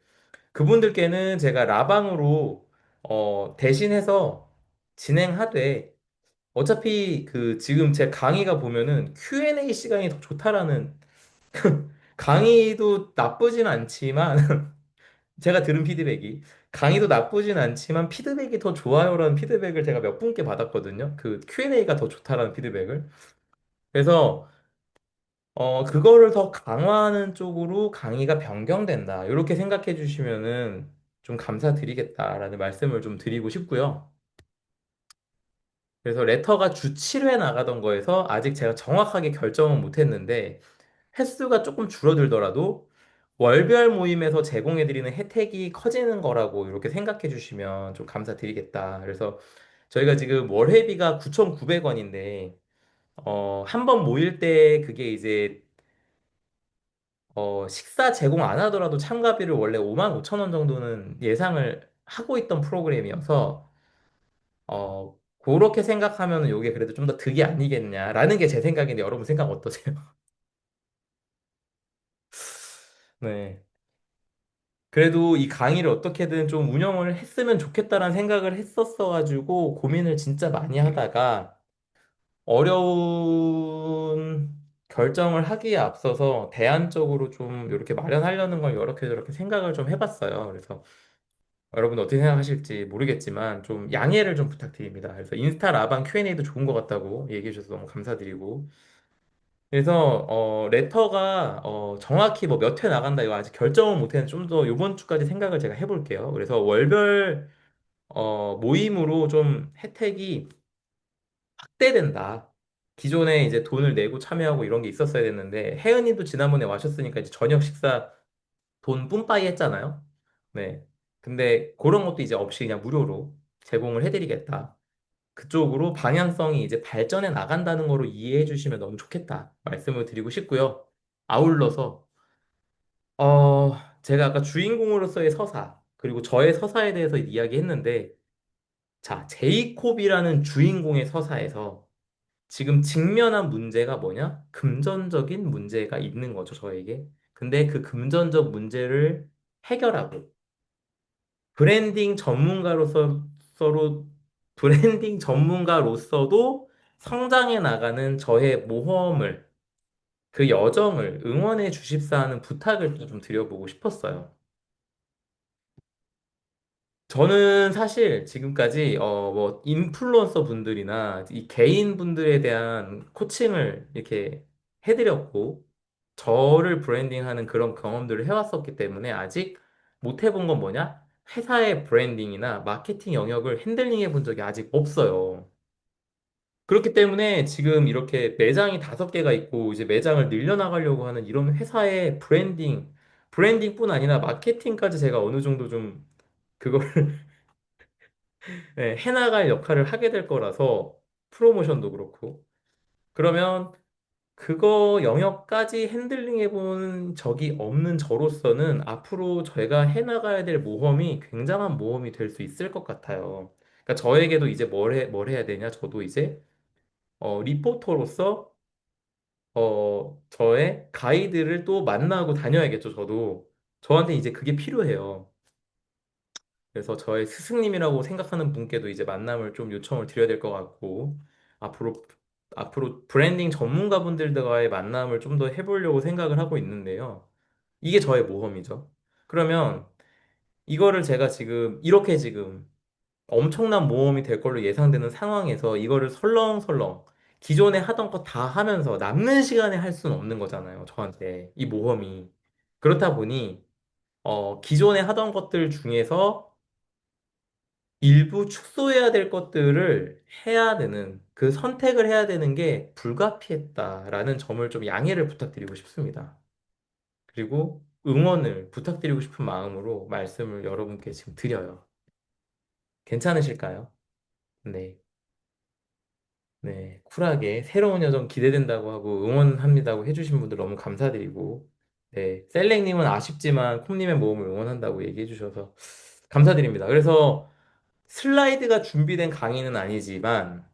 그분들께는 제가 라방으로, 대신해서 진행하되, 어차피 그 지금 제 강의가 보면은 Q&A 시간이 더 좋다라는 강의도 나쁘진 않지만 제가 들은 피드백이 강의도 나쁘진 않지만 피드백이 더 좋아요라는 피드백을 제가 몇 분께 받았거든요. 그 Q&A가 더 좋다라는 피드백을. 그래서 그거를 더 강화하는 쪽으로 강의가 변경된다. 이렇게 생각해 주시면은 좀 감사드리겠다라는 말씀을 좀 드리고 싶고요. 그래서 레터가 주 7회 나가던 거에서 아직 제가 정확하게 결정은 못 했는데 횟수가 조금 줄어들더라도 월별 모임에서 제공해드리는 혜택이 커지는 거라고 이렇게 생각해 주시면 좀 감사드리겠다. 그래서 저희가 지금 월회비가 9,900원인데, 한 번 모일 때 그게 이제, 식사 제공 안 하더라도 참가비를 원래 5만 5천 원 정도는 예상을 하고 있던 프로그램이어서, 그렇게 생각하면은 이게 그래도 좀 더 득이 아니겠냐라는 게 제 생각인데 여러분 생각 어떠세요? 네. 그래도 이 강의를 어떻게든 좀 운영을 했으면 좋겠다라는 생각을 했었어가지고 고민을 진짜 많이 하다가 어려운 결정을 하기에 앞서서 대안적으로 좀 이렇게 마련하려는 걸 이렇게 저렇게 생각을 좀 해봤어요. 그래서 여러분 어떻게 생각하실지 모르겠지만 좀 양해를 좀 부탁드립니다. 그래서 인스타 라방 Q&A도 좋은 것 같다고 얘기해 주셔서 너무 감사드리고 그래서 레터가 정확히 뭐 몇 회 나간다 이거 아직 결정을 못했는데 좀 더 이번 주까지 생각을 제가 해볼게요. 그래서 월별 모임으로 좀 혜택이 확대된다. 기존에 이제 돈을 내고 참여하고 이런 게 있었어야 됐는데 혜은이도 지난번에 와셨으니까 이제 저녁 식사 돈 뿜빠이 했잖아요. 네. 근데 그런 것도 이제 없이 그냥 무료로 제공을 해드리겠다. 그쪽으로 방향성이 이제 발전해 나간다는 거로 이해해 주시면 너무 좋겠다. 말씀을 드리고 싶고요. 아울러서, 제가 아까 주인공으로서의 서사, 그리고 저의 서사에 대해서 이야기했는데, 자, 제이콥이라는 주인공의 서사에서 지금 직면한 문제가 뭐냐? 금전적인 문제가 있는 거죠, 저에게. 근데 그 금전적 문제를 해결하고, 브랜딩 전문가로서 서로 브랜딩 전문가로서도 성장해 나가는 저의 모험을 그 여정을 응원해 주십사 하는 부탁을 좀 드려보고 싶었어요. 저는 사실 지금까지 뭐 인플루언서 분들이나 이 개인 분들에 대한 코칭을 이렇게 해드렸고 저를 브랜딩하는 그런 경험들을 해왔었기 때문에 아직 못 해본 건 뭐냐? 회사의 브랜딩이나 마케팅 영역을 핸들링 해본 적이 아직 없어요. 그렇기 때문에 지금 이렇게 매장이 5개가 있고 이제 매장을 늘려나가려고 하는 이런 회사의 브랜딩뿐 아니라 마케팅까지 제가 어느 정도 좀 그걸 네, 해나갈 역할을 하게 될 거라서 프로모션도 그렇고 그러면 그거 영역까지 핸들링 해본 적이 없는 저로서는 앞으로 저희가 해나가야 될 모험이 굉장한 모험이 될 수 있을 것 같아요. 그러니까 저에게도 이제 뭘 해야 되냐? 저도 이제 리포터로서 저의 가이드를 또 만나고 다녀야겠죠, 저도. 저한테 이제 그게 필요해요. 그래서 저의 스승님이라고 생각하는 분께도 이제 만남을 좀 요청을 드려야 될 것 같고, 앞으로, 앞으로 브랜딩 전문가분들과의 만남을 좀 더 해보려고 생각을 하고 있는데요. 이게 저의 모험이죠. 그러면 이거를 제가 지금, 이렇게 지금 엄청난 모험이 될 걸로 예상되는 상황에서 이거를 설렁설렁 기존에 하던 거 다 하면서 남는 시간에 할 수는 없는 거잖아요. 저한테. 이 모험이. 그렇다 보니, 기존에 하던 것들 중에서 일부 축소해야 될 것들을 해야 되는, 그 선택을 해야 되는 게 불가피했다라는 점을 좀 양해를 부탁드리고 싶습니다. 그리고 응원을 부탁드리고 싶은 마음으로 말씀을 여러분께 지금 드려요. 괜찮으실까요? 네. 네. 쿨하게 새로운 여정 기대된다고 하고 응원합니다고 해주신 분들 너무 감사드리고, 네. 셀렉님은 아쉽지만 콤님의 모험을 응원한다고 얘기해 주셔서 감사드립니다. 그래서 슬라이드가 준비된 강의는 아니지만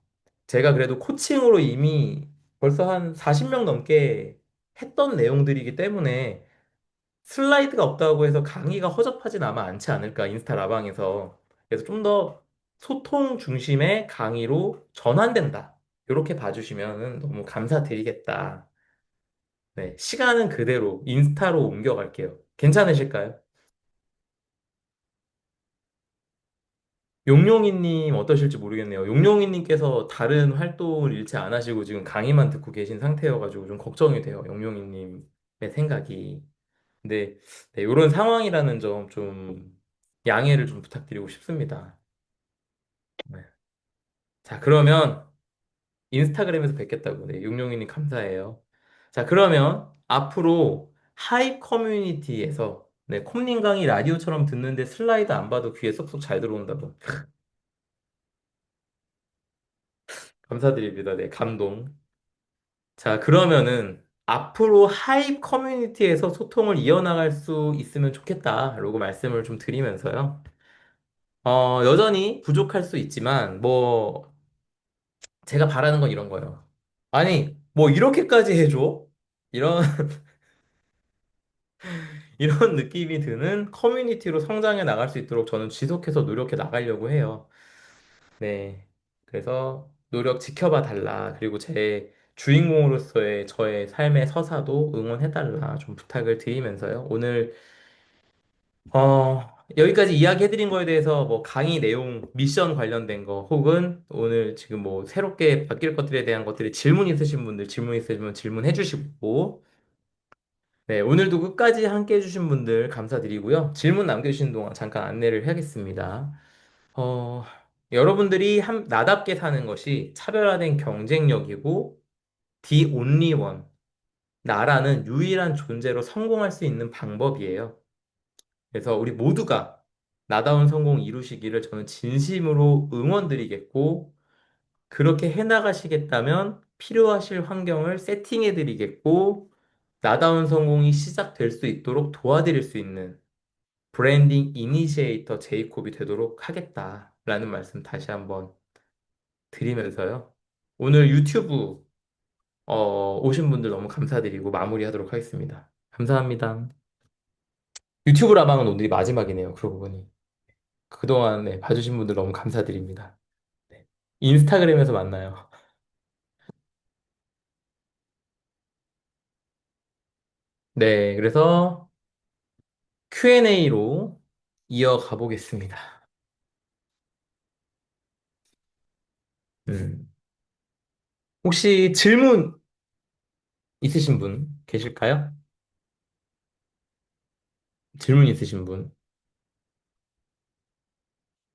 제가 그래도 코칭으로 이미 벌써 한 40명 넘게 했던 내용들이기 때문에 슬라이드가 없다고 해서 강의가 허접하진 아마 않지 않을까, 인스타 라방에서. 그래서 좀 더 소통 중심의 강의로 전환된다. 이렇게 봐주시면 너무 감사드리겠다. 네, 시간은 그대로 인스타로 옮겨갈게요. 괜찮으실까요? 용용이님 어떠실지 모르겠네요. 용용이님께서 다른 활동을 일체 안 하시고 지금 강의만 듣고 계신 상태여가지고 좀 걱정이 돼요. 용용이님의 생각이. 근데 네, 이런 상황이라는 점 좀 양해를 좀 부탁드리고 싶습니다. 네. 자, 그러면 인스타그램에서 뵙겠다고. 네, 용용이님 감사해요. 자, 그러면 앞으로 하입 커뮤니티에서 네, 콤님 강의 라디오처럼 듣는데 슬라이드 안 봐도 귀에 쏙쏙 잘 들어온다고. 감사드립니다. 네, 감동. 자, 그러면은 앞으로 하입 커뮤니티에서 소통을 이어나갈 수 있으면 좋겠다라고 말씀을 좀 드리면서요. 여전히 부족할 수 있지만, 뭐, 제가 바라는 건 이런 거예요. 아니, 뭐, 이렇게까지 해줘? 이런, 이런 느낌이 드는 커뮤니티로 성장해 나갈 수 있도록 저는 지속해서 노력해 나가려고 해요. 네. 그래서 노력 지켜봐 달라. 그리고 제 주인공으로서의 저의 삶의 서사도 응원해 달라. 좀 부탁을 드리면서요. 오늘, 여기까지 이야기해드린 거에 대해서 뭐 강의 내용, 미션 관련된 거, 혹은 오늘 지금 뭐 새롭게 바뀔 것들에 대한 것들이 질문 있으신 분들, 질문 있으시면 질문해 주시고, 네, 오늘도 끝까지 함께 해주신 분들 감사드리고요. 질문 남겨주신 동안 잠깐 안내를 해야겠습니다. 어, 여러분들이 나답게 사는 것이 차별화된 경쟁력이고, the only one, 나라는 유일한 존재로 성공할 수 있는 방법이에요. 그래서 우리 모두가 나다운 성공 이루시기를 저는 진심으로 응원드리겠고, 그렇게 해나가시겠다면 필요하실 환경을 세팅해드리겠고, 나다운 성공이 시작될 수 있도록 도와드릴 수 있는 브랜딩 이니시에이터 제이콥이 되도록 하겠다라는 말씀 다시 한번 드리면서요. 오늘 유튜브 오신 분들 너무 감사드리고 마무리하도록 하겠습니다. 감사합니다. 유튜브 라방은 오늘이 마지막이네요. 그러고 보니. 그동안 네, 봐주신 분들 너무 감사드립니다. 네. 인스타그램에서 만나요. 네, 그래서 Q&A로 이어가 보겠습니다. 음. 혹시 질문 있으신 분 계실까요? 질문 있으신 분.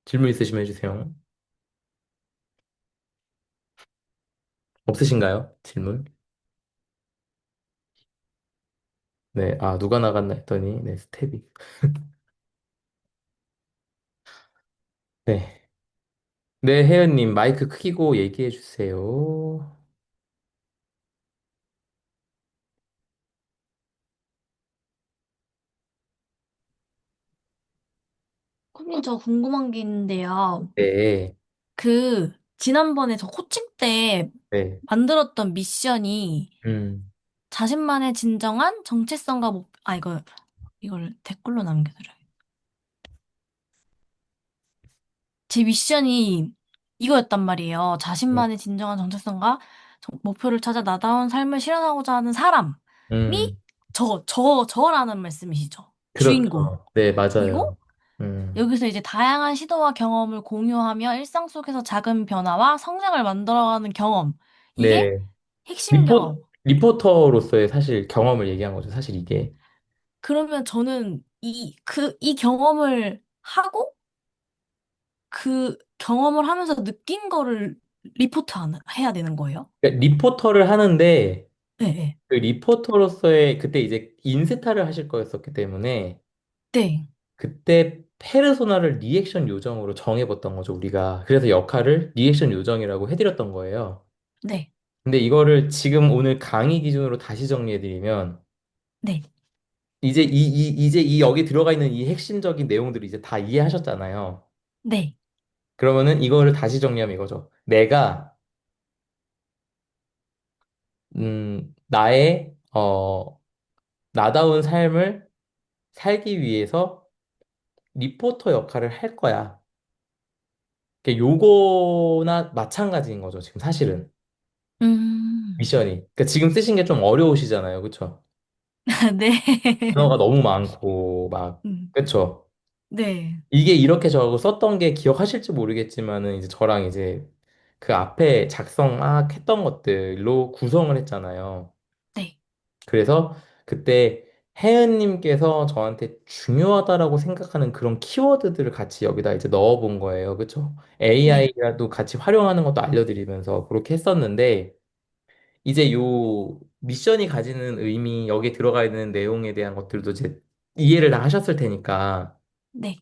질문 있으시면 해주세요. 없으신가요? 질문? 네, 아, 누가 나갔나 했더니, 네, 스텝이. 네. 네, 혜연님, 마이크 크기고 얘기해 주세요. 손님, 저 궁금한 게 있는데요. 네, 지난번에 저 코칭 때 네, 만들었던 미션이 음, 자신만의 진정한 정체성과 이걸 댓글로 남겨드려요. 제 미션이 이거였단 말이에요. 네, 자신만의 진정한 정체성과 목표를 찾아 나다운 삶을 실현하고자 하는 사람이 음, 저라는 말씀이시죠. 주인공. 그렇죠. 네, 그리고 맞아요. 여기서 이제 다양한 시도와 경험을 공유하며 일상 속에서 작은 변화와 성장을 만들어가는 경험. 이게 네, 핵심 경험. 리포터로서의 사실 경험을 얘기한 거죠. 사실 이게. 그러면 저는 이 경험을 하고 그 경험을 하면서 느낀 거를 해야 되는 거예요? 그러니까 리포터를 하는데, 네, 네. 그 리포터로서의 그때 이제 인스타를 하실 거였었기 때문에, 네, 그때 페르소나를 리액션 요정으로 정해봤던 거죠, 우리가. 그래서 역할을 리액션 요정이라고 해드렸던 거예요. 네, 근데 이거를 지금 오늘 강의 기준으로 다시 정리해드리면, 네, 이제 이 여기 들어가 있는 이 핵심적인 내용들을 이제 다 이해하셨잖아요. 네. 그러면은 이거를 다시 정리하면 이거죠. 내가, 나의, 나다운 삶을 살기 위해서 리포터 역할을 할 거야. 요거나 마찬가지인 거죠, 지금 사실은. 음, 미션이. 그러니까 지금 쓰신 게 좀 어려우시잖아요. 그쵸? 네. 단어가 너무 많고, 막, 음, 그쵸? 네, 이게 이렇게 저거 썼던 게 기억하실지 모르겠지만은, 이제 저랑 이제 그 앞에 작성 막 했던 것들로 구성을 했잖아요. 네, 그래서 그때 혜은님께서 저한테 중요하다라고 생각하는 그런 키워드들을 같이 여기다 이제 넣어본 거예요. 그쵸? 네, AI라도 같이 활용하는 것도 알려드리면서 그렇게 했었는데, 이제 요 미션이 가지는 의미, 여기 들어가 있는 내용에 대한 것들도 이제 이해를 다 하셨을 테니까, 네.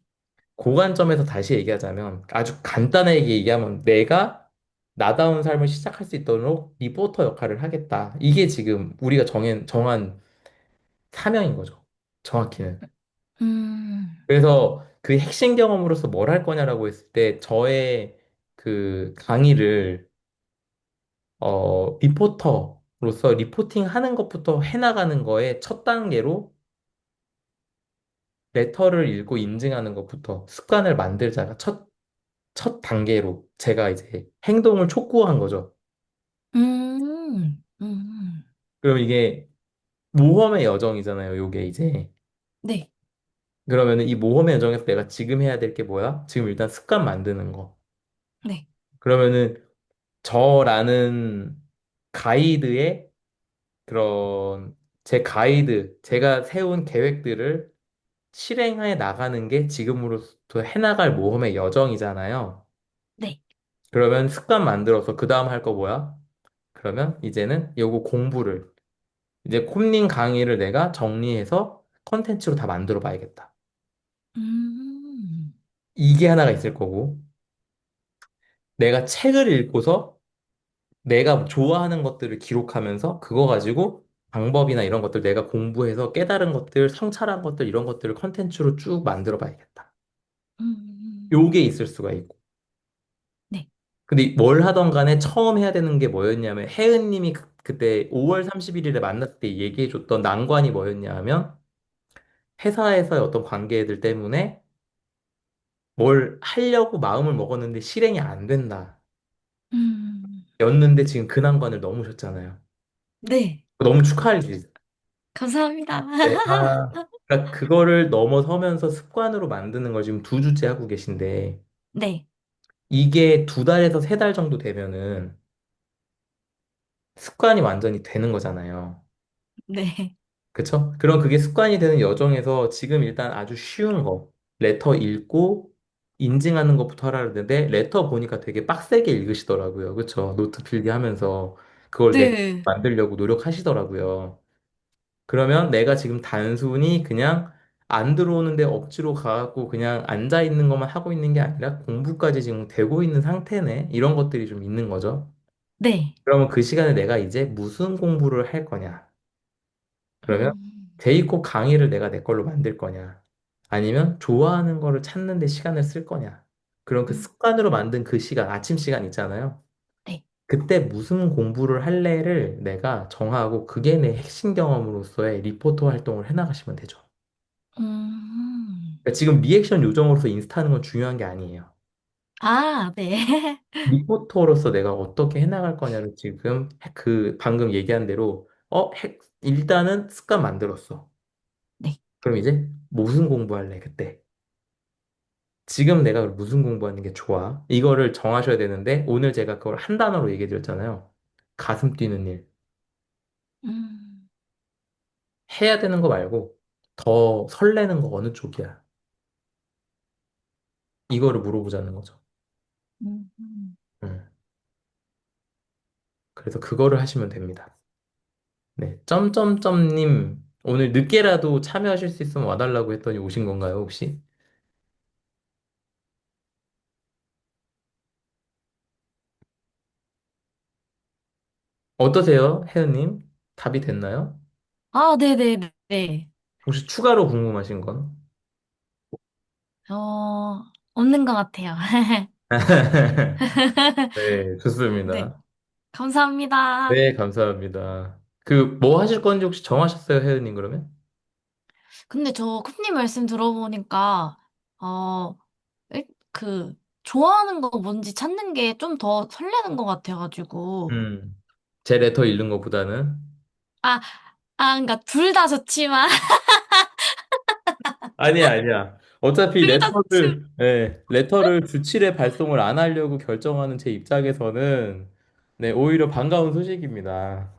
그 관점에서 다시 얘기하자면, 아주 간단하게 얘기하면, 내가 나다운 삶을 시작할 수 있도록 리포터 역할을 하겠다. 이게 지금 우리가 정한 사명인 거죠. 정확히는. 음, 그래서 그 핵심 경험으로서 뭘 할 거냐라고 했을 때, 저의 그 강의를, 리포터로서 리포팅 하는 것부터 해나가는 거에 첫 단계로 레터를 읽고 인증하는 것부터 습관을 만들자가 첫 단계로 제가 이제 행동을 촉구한 거죠. 음. 그럼 이게 모험의 여정이잖아요, 요게 이제. 네, 그러면은 이 모험의 여정에서 내가 지금 해야 될 게 뭐야? 지금 일단 습관 만드는 거. 네. 그러면은 저라는 가이드의 그런 제 가이드, 제가 세운 계획들을 실행해 나가는 게 지금으로부터 해나갈 모험의 여정이잖아요. 네. 그러면 습관 만들어서 그 다음 할 거 뭐야? 그러면 이제는 요거 공부를 이제 콤님 강의를 내가 정리해서 컨텐츠로 다 만들어 봐야겠다. 음, 이게 하나가 있을 거고 내가 책을 읽고서 내가 좋아하는 것들을 기록하면서 그거 가지고 방법이나 이런 것들 내가 공부해서 깨달은 것들, 성찰한 것들 이런 것들을 컨텐츠로 쭉 만들어 봐야겠다. 요게 음. 있을 수가 있고. 네, 근데 뭘 하던 간에 처음 해야 되는 게 뭐였냐면 혜은님이 그때 5월 31일에 만났을 때 얘기해 줬던 난관이 뭐였냐 하면 회사에서의 어떤 관계들 때문에 뭘 하려고 마음을 먹었는데 실행이 안 된다. 음, 였는데 지금 그 난관을 넘으셨잖아요. 네. 너무 축하할 일이죠. 감사합니다. 네. 그러니까 그거를 넘어서면서 습관으로 만드는 걸 지금 두 주째 하고 계신데 네, 이게 두 달에서 세 달 정도 되면은 습관이 완전히 되는 거잖아요. 네, 그쵸? 그럼 그게 습관이 되는 여정에서 지금 일단 아주 쉬운 거, 레터 읽고 인증하는 것부터 하라 그러는데, 레터 보니까 되게 빡세게 읽으시더라고요. 그쵸? 노트 필기하면서 그걸 내 네. 만들려고 노력하시더라고요. 그러면 내가 지금 단순히 그냥 안 들어오는데 억지로 가갖고 그냥 앉아 있는 것만 하고 있는 게 아니라 공부까지 지금 되고 있는 상태네. 이런 것들이 좀 있는 거죠. 네. 그러면 그 시간에 내가 이제 무슨 공부를 할 거냐? 그러면 음, 제이콥 강의를 내가 내 걸로 만들 거냐? 아니면 좋아하는 거를 찾는 데 시간을 쓸 거냐? 그럼 그 음, 습관으로 만든 그 시간, 아침 시간 있잖아요. 네. 그때 무슨 공부를 할래를 내가 정하고 그게 내 핵심 경험으로서의 리포터 활동을 해나가시면 되죠. 음, 그러니까 지금 리액션 요정으로서 인스타 하는 건 중요한 게 아니에요. 아, 네. 리포터로서 내가 어떻게 해나갈 거냐를 지금 그 방금 얘기한 대로 일단은 습관 만들었어. 네. 그럼 이제 무슨 공부할래 그때? 지금 내가 무슨 공부하는 게 좋아? 이거를 정하셔야 되는데 오늘 제가 그걸 한 단어로 얘기해 드렸잖아요. 가슴 뛰는 일. 음, 해야 되는 거 말고 더 설레는 거 어느 쪽이야? 이거를 물어보자는 거죠. 음. 음. 그래서 그거를 하시면 됩니다. 네. 점점점님 오늘 늦게라도 참여하실 수 있으면 와달라고 했더니 오신 건가요, 혹시? 어떠세요, 혜은님? 답이 됐나요? 아, 네네네. 네. 혹시 추가로 궁금하신 건? 없는 것 같아요. 네, 네. 좋습니다. 감사합니다. 네, 감사합니다. 그, 뭐 하실 건지 혹시 정하셨어요, 혜은님, 그러면? 근데 저 쿱님 말씀 들어보니까, 어, 그, 좋아하는 거 뭔지 찾는 게 좀 더 설레는 것 같아가지고. 음, 제 레터 읽는 것보다는? 아, 그러니까 둘 다 좋지만, 아니야, 아니야. 어차피 둘 다 좋지만. 레터를 주칠에 발송을 안 하려고 결정하는 제 입장에서는, 네, 오히려 반가운 소식입니다.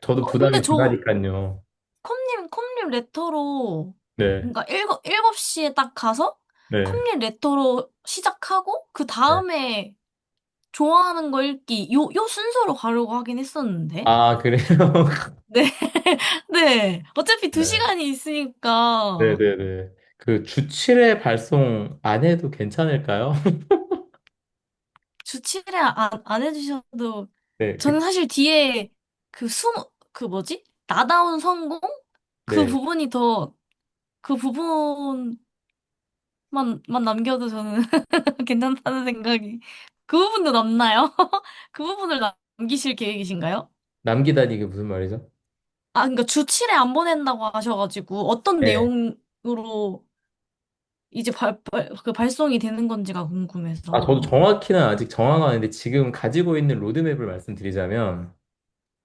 저도 근데 부담이 저, 덜하니까요. 컵님 레터로, 네, 그러니까 일곱 시에 딱 가서, 네, 컵님 레터로 시작하고, 그 네. 다음에 좋아하는 거 읽기, 요 순서로 가려고 하긴 했었는데. 아, 그래요? 네. 네. 어차피 두 네. 시간이 있으니까. 네네네. 그 주 7회 발송 안 해도 괜찮을까요? 주치를 안 해주셔도, 네, 저는 사실 뒤에 그 그 뭐지? 나다운 성공? 그 네. 부분이 더, 그 부분만 남겨도 저는 괜찮다는 생각이. 그 부분도 남나요? 그 부분을 남기실 계획이신가요? 남기다니 이게 무슨 말이죠? 아, 그러니까 주칠에 안 보낸다고 하셔가지고 어떤 네. 내용으로 이제 그 발송이 되는 건지가 아, 저도 궁금해서. 정확히는 아직 정화가 아닌데 지금 가지고 있는 로드맵을 말씀드리자면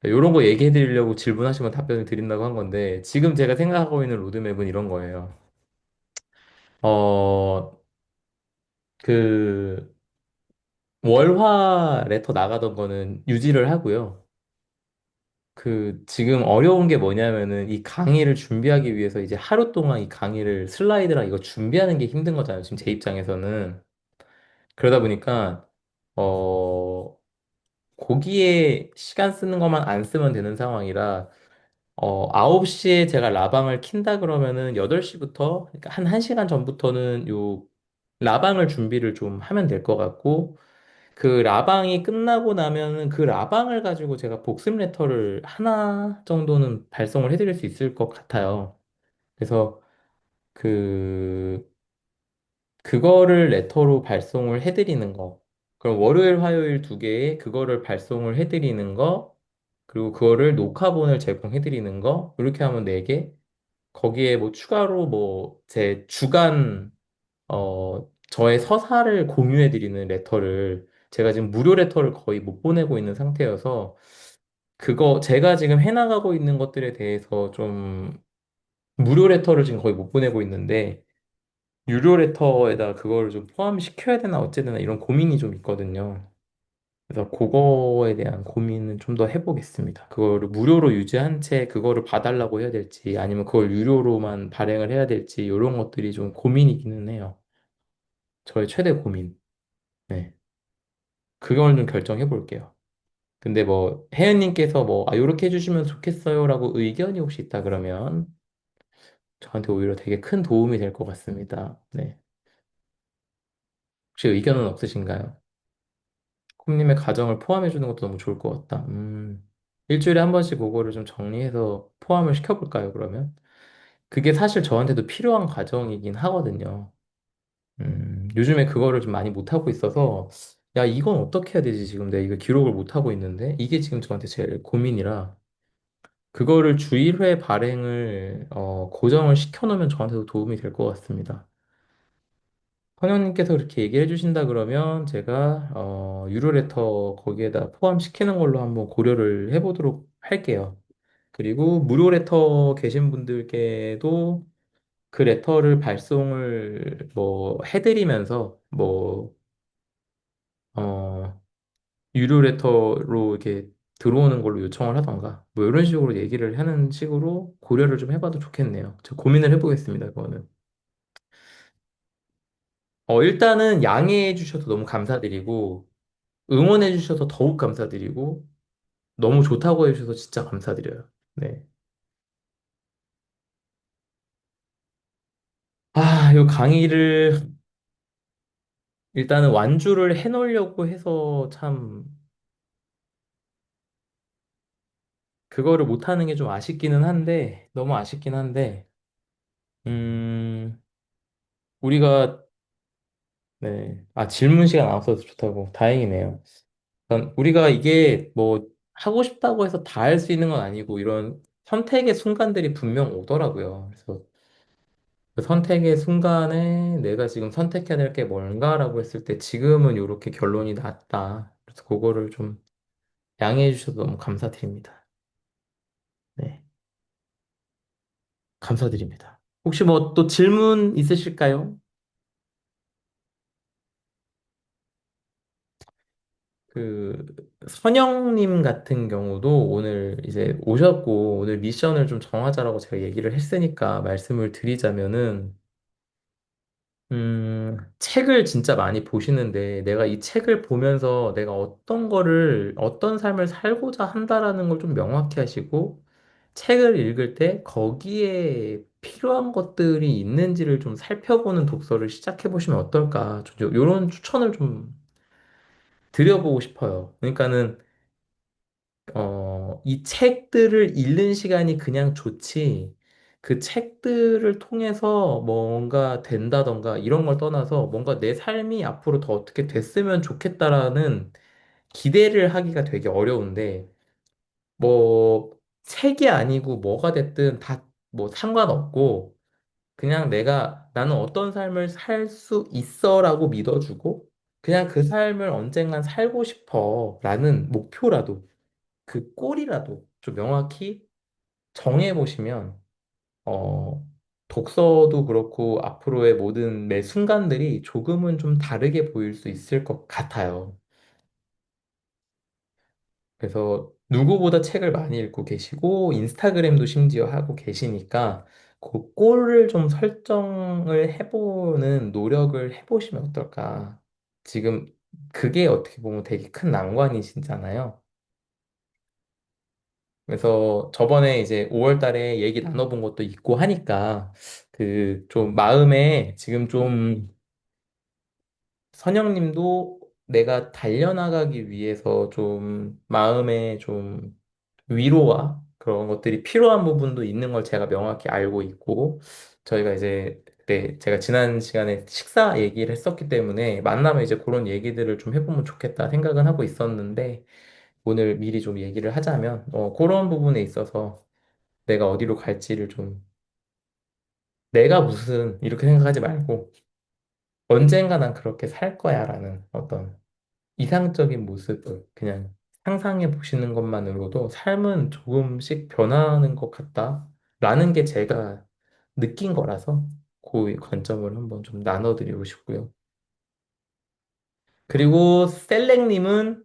이런 거 얘기해 드리려고 질문하시면 답변을 드린다고 한 건데 지금 제가 생각하고 있는 로드맵은 이런 거예요. 어, 그 월화 레터 나가던 거는 유지를 하고요. 그 지금 어려운 게 뭐냐면은 이 강의를 준비하기 위해서 이제 하루 동안 이 강의를 슬라이드랑 이거 준비하는 게 힘든 거잖아요. 지금 제 입장에서는. 그러다 보니까 어 거기에 시간 쓰는 것만 안 쓰면 되는 상황이라 9시에 제가 라방을 킨다 그러면은 8시부터 그러니까 한 1시간 전부터는 요 라방을 준비를 좀 하면 될 것 같고 그 라방이 끝나고 나면은 그 라방을 가지고 제가 복습 레터를 하나 정도는 발송을 해드릴 수 있을 것 같아요. 그래서 그 그거를 레터로 발송을 해드리는 거. 그럼 월요일, 화요일 두 개에 그거를 발송을 해드리는 거, 그리고 그거를 녹화본을 제공해드리는 거, 이렇게 하면 네 개. 거기에 뭐 추가로 뭐 제 주간, 저의 서사를 공유해드리는 레터를 제가 지금 무료 레터를 거의 못 보내고 있는 상태여서 그거 제가 지금 해나가고 있는 것들에 대해서 좀 무료 레터를 지금 거의 못 보내고 있는데 유료 레터에다 그거를 좀 포함시켜야 되나 어찌 되나 이런 고민이 좀 있거든요. 그래서 그거에 대한 고민은 좀 더 해보겠습니다. 그거를 무료로 유지한 채 그거를 봐달라고 해야 될지 아니면 그걸 유료로만 발행을 해야 될지 이런 것들이 좀 고민이기는 해요. 저의 최대 고민. 네. 그걸 좀 결정해 볼게요. 근데 뭐 혜연님께서 뭐 요렇게 해주시면 좋겠어요라고 의견이 혹시 있다 그러면 저한테 오히려 되게 큰 도움이 될 것 같습니다. 네. 혹시 의견은 없으신가요? 콩님의 가정을 포함해주는 것도 너무 좋을 것 같다. 일주일에 한 번씩 그거를 좀 정리해서 포함을 시켜볼까요, 그러면? 그게 사실 저한테도 필요한 과정이긴 하거든요. 요즘에 그거를 좀 많이 못하고 있어서, 야, 이건 어떻게 해야 되지? 지금 내가 이거 기록을 못하고 있는데? 이게 지금 저한테 제일 고민이라, 그거를 주일회 발행을, 고정을 시켜놓으면 저한테도 도움이 될 것 같습니다. 선영님께서 그렇게 얘기해 주신다 그러면 제가 유료 레터 거기에다 포함시키는 걸로 한번 고려를 해보도록 할게요. 그리고 무료 레터 계신 분들께도 그 레터를 발송을 뭐 해드리면서 뭐 유료 레터로 이렇게 들어오는 걸로 요청을 하던가 뭐 이런 식으로 얘기를 하는 식으로 고려를 좀 해봐도 좋겠네요. 저 고민을 해보겠습니다. 그거는. 일단은 양해해 주셔서 너무 감사드리고 응원해 주셔서 더욱 감사드리고 너무 좋다고 해주셔서 진짜 감사드려요. 네. 요 강의를 일단은 완주를 해놓으려고 해서 참 그거를 못하는 게 좀 아쉽기는 한데 너무 아쉽긴 한데 음 우리가 네. 질문 시간 안 없어서 좋다고 다행이네요. 우리가 이게 뭐 하고 싶다고 해서 다 할 수 있는 건 아니고 이런 선택의 순간들이 분명 오더라고요. 그래서 그 선택의 순간에 내가 지금 선택해야 될 게 뭔가라고 했을 때 지금은 이렇게 결론이 났다. 그래서 그거를 좀 양해해 주셔서 너무 감사드립니다. 네, 감사드립니다. 혹시 뭐 또 질문 있으실까요? 그 선영님 같은 경우도 오늘 이제 오셨고 오늘 미션을 좀 정하자라고 제가 얘기를 했으니까 말씀을 드리자면은 책을 진짜 많이 보시는데 내가 이 책을 보면서 내가 어떤 삶을 살고자 한다라는 걸 좀 명확히 하시고 책을 읽을 때 거기에 필요한 것들이 있는지를 좀 살펴보는 독서를 시작해 보시면 어떨까. 이런 추천을 좀 드려보고 싶어요. 그러니까는 이 책들을 읽는 시간이 그냥 좋지, 그 책들을 통해서 뭔가 된다던가 이런 걸 떠나서 뭔가 내 삶이 앞으로 더 어떻게 됐으면 좋겠다라는 기대를 하기가 되게 어려운데, 뭐, 책이 아니고 뭐가 됐든 다 뭐 상관없고, 그냥 나는 어떤 삶을 살 수 있어라고 믿어주고, 그냥 그 삶을 언젠간 살고 싶어라는 목표라도 그 꼴이라도 좀 명확히 정해보시면, 어, 독서도 그렇고 앞으로의 모든 매 순간들이 조금은 좀 다르게 보일 수 있을 것 같아요. 그래서 누구보다 책을 많이 읽고 계시고, 인스타그램도 심지어 하고 계시니까, 그 꼴을 좀 설정을 해보는 노력을 해보시면 어떨까. 지금 그게 어떻게 보면 되게 큰 난관이시잖아요. 그래서 저번에 이제 5월 달에 얘기 나눠본 것도 있고 하니까 그 좀 마음에 지금 좀 선영님도 내가 달려나가기 위해서 좀 마음에 좀 위로와 그런 것들이 필요한 부분도 있는 걸 제가 명확히 알고 있고, 저희가 이제 그때 제가 지난 시간에 식사 얘기를 했었기 때문에 만나면 이제 그런 얘기들을 좀 해보면 좋겠다 생각은 하고 있었는데, 오늘 미리 좀 얘기를 하자면 그런 부분에 있어서 내가 어디로 갈지를 좀, 내가 무슨 이렇게 생각하지 말고 언젠가 난 그렇게 살 거야라는 어떤 이상적인 모습을 그냥 상상해 보시는 것만으로도 삶은 조금씩 변하는 것 같다라는 게 제가 느낀 거라서 그 관점을 한번 좀 나눠드리고 싶고요. 그리고 셀렉님은,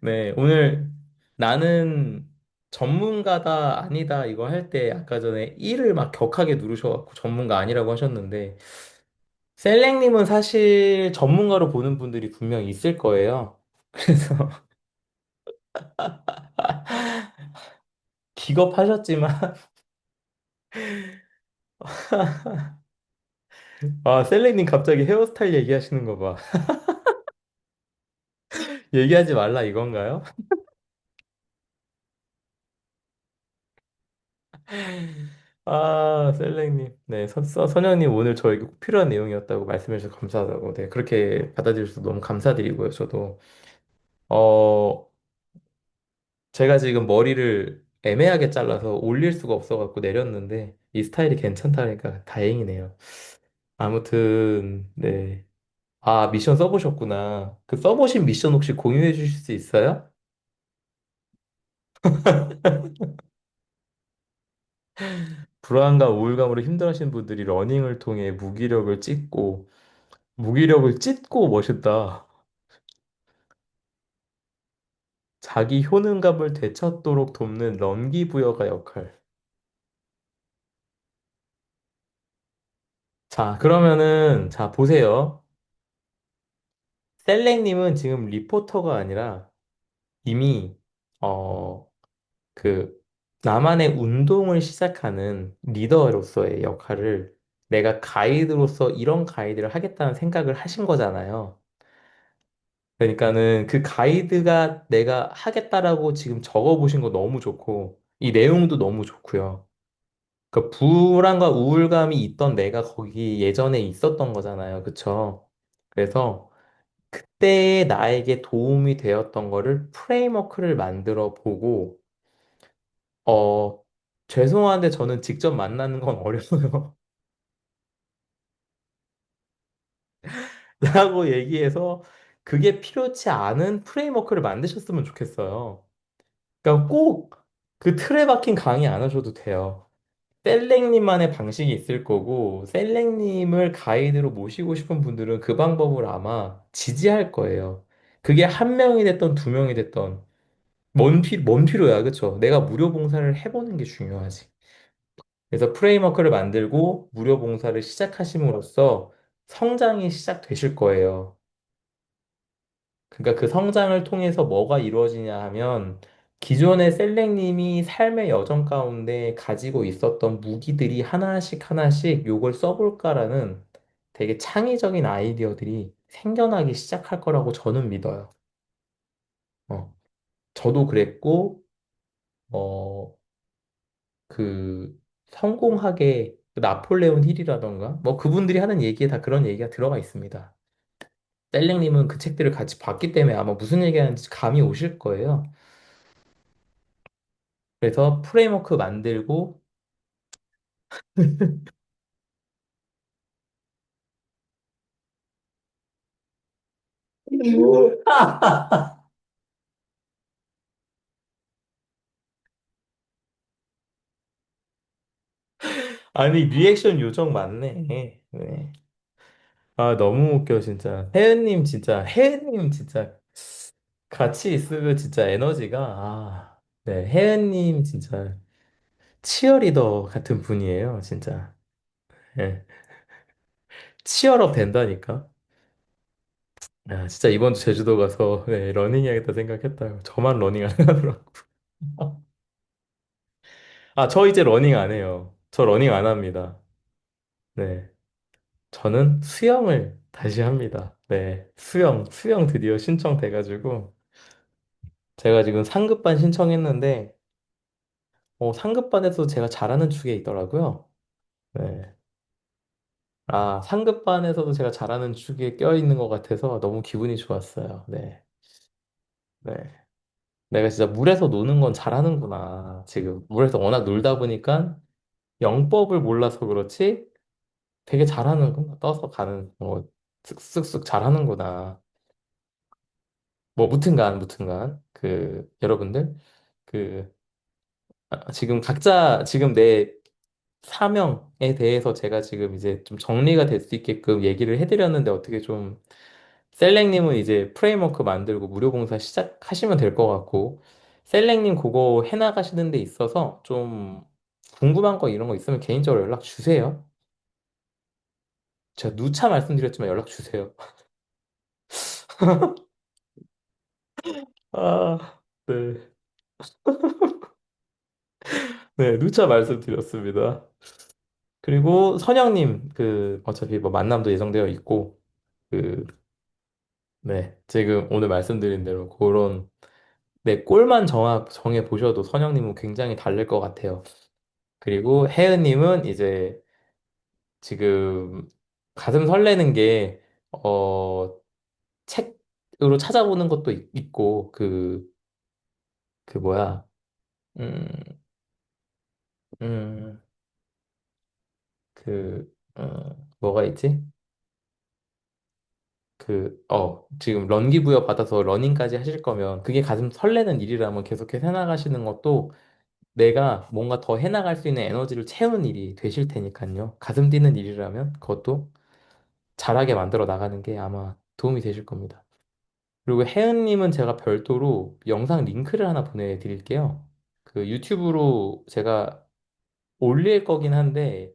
네, 오늘 나는 전문가다 아니다 이거 할 때 아까 전에 1을 막 격하게 누르셔갖고 전문가 아니라고 하셨는데, 셀렉님은 사실 전문가로 보는 분들이 분명 있을 거예요. 그래서 기겁하셨지만, 아, 셀렉님 갑자기 헤어스타일 얘기하시는 거 봐. 얘기하지 말라 이건가요? 아, 셀렉님. 네, 선영님 오늘 저에게 꼭 필요한 내용이었다고 말씀해 주셔서 감사하다고. 네, 그렇게 받아들여 주셔서 너무 감사드리고요. 저도, 어, 제가 지금 머리를 애매하게 잘라서 올릴 수가 없어갖고 내렸는데, 이 스타일이 괜찮다니까 다행이네요. 아무튼, 네. 아, 미션 써보셨구나. 그 써보신 미션 혹시 공유해 주실 수 있어요? 불안감, 우울감으로 힘들어하시는 분들이 러닝을 통해 무기력을 찢고 멋있다. 자기 효능감을 되찾도록 돕는 런기부여가 역할. 자, 그러면은, 자, 보세요. 셀렉님은 지금 리포터가 아니라 이미, 어, 그, 나만의 운동을 시작하는 리더로서의 역할을 내가 가이드로서 이런 가이드를 하겠다는 생각을 하신 거잖아요. 그러니까는 그 가이드가 내가 하겠다라고 지금 적어보신 거 너무 좋고, 이 내용도 너무 좋고요. 그 불안과 우울감이 있던 내가 거기 예전에 있었던 거잖아요. 그쵸? 그래서 그때의 나에게 도움이 되었던 거를 프레임워크를 만들어 보고, 어, 죄송한데 저는 직접 만나는 건 어려워요. 라고 얘기해서 그게 필요치 않은 프레임워크를 만드셨으면 좋겠어요. 그러니까 꼭 그 틀에 박힌 강의 안 하셔도 돼요. 셀렉님만의 방식이 있을 거고, 셀렉님을 가이드로 모시고 싶은 분들은 그 방법을 아마 지지할 거예요. 그게 한 명이 됐던 두 명이 됐던, 뭔 필요야, 그쵸? 내가 무료 봉사를 해보는 게 중요하지. 그래서 프레임워크를 만들고 무료 봉사를 시작하심으로써 성장이 시작되실 거예요. 그러니까 그 성장을 통해서 뭐가 이루어지냐 하면 기존의 셀렉님이 삶의 여정 가운데 가지고 있었던 무기들이 하나씩 하나씩 요걸 써볼까라는 되게 창의적인 아이디어들이 생겨나기 시작할 거라고 저는 믿어요. 어, 저도 그랬고, 어, 그 성공하게 그 나폴레온 힐이라던가 뭐 그분들이 하는 얘기에 다 그런 얘기가 들어가 있습니다. 셀링님은 그 책들을 같이 봤기 때문에 아마 무슨 얘기하는지 감이 오실 거예요. 그래서 프레임워크 만들고 아니 리액션 요정 맞네. 네. 아 너무 웃겨 진짜. 혜은님 진짜 같이 있으면 진짜 에너지가 네 혜은님 진짜 치어리더 같은 분이에요 진짜. 네. 치얼업 된다니까. 야, 진짜 이번 주 제주도 가서 네, 러닝 해야겠다 생각했다. 저만 러닝 안 하더라고. 아, 저 이제 러닝 안 해요. 저 러닝 안 합니다. 네. 저는 수영을 다시 합니다. 네. 수영 드디어 신청돼가지고. 제가 지금 상급반 신청했는데, 상급반에서 제가 잘하는 축에 있더라고요. 네. 상급반에서도 제가 잘하는 축에 껴있는 것 같아서 너무 기분이 좋았어요. 네. 네. 내가 진짜 물에서 노는 건 잘하는구나. 지금 물에서 워낙 놀다 보니까 영법을 몰라서 그렇지 되게 잘하는구나. 떠서 가는 쓱쓱쓱 잘하는구나. 뭐 무튼간 그 여러분들 그 지금 각자 지금 내 사명에 대해서 제가 지금 이제 좀 정리가 될 수 있게끔 얘기를 해드렸는데 어떻게 좀 셀렉님은 이제 프레임워크 만들고 무료 봉사 시작하시면 될 것 같고 셀렉님 그거 해나가시는 데 있어서 좀 궁금한 거 이런 거 있으면 개인적으로 연락 주세요. 제가 누차 말씀드렸지만 연락 주세요. 네. 네, 누차 말씀드렸습니다. 그리고 선영님, 어차피 뭐 만남도 예정되어 있고, 그, 네, 지금 오늘 말씀드린 대로 그런, 네, 골만 정해 보셔도 선영님은 굉장히 다를 것 같아요. 그리고 혜은님은 이제 지금 가슴 설레는 게, 책으로 찾아보는 것도 있고, 뭐야, 음, 음, 뭐가 있지? 지금 런기부여 받아서 러닝까지 하실 거면 그게 가슴 설레는 일이라면 계속해서 해나가시는 것도 내가 뭔가 더 해나갈 수 있는 에너지를 채우는 일이 되실 테니까요. 가슴 뛰는 일이라면 그것도 잘하게 만들어 나가는 게 아마 도움이 되실 겁니다. 그리고 혜은님은 제가 별도로 영상 링크를 하나 보내드릴게요. 그 유튜브로 제가 올릴 거긴 한데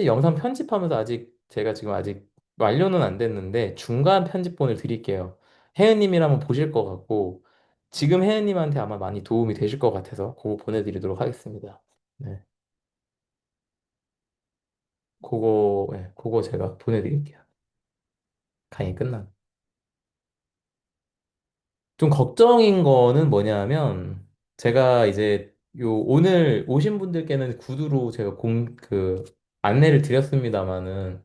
영상 편집하면서 제가 지금 아직 완료는 안 됐는데, 중간 편집본을 드릴게요. 혜은님이라면 보실 것 같고, 지금 혜은님한테 아마 많이 도움이 되실 것 같아서, 그거 보내드리도록 하겠습니다. 네. 그거 제가 보내드릴게요. 강의 끝나면. 좀 걱정인 거는 뭐냐면, 제가 이제 오늘 오신 분들께는 구두로 제가 안내를 드렸습니다마는,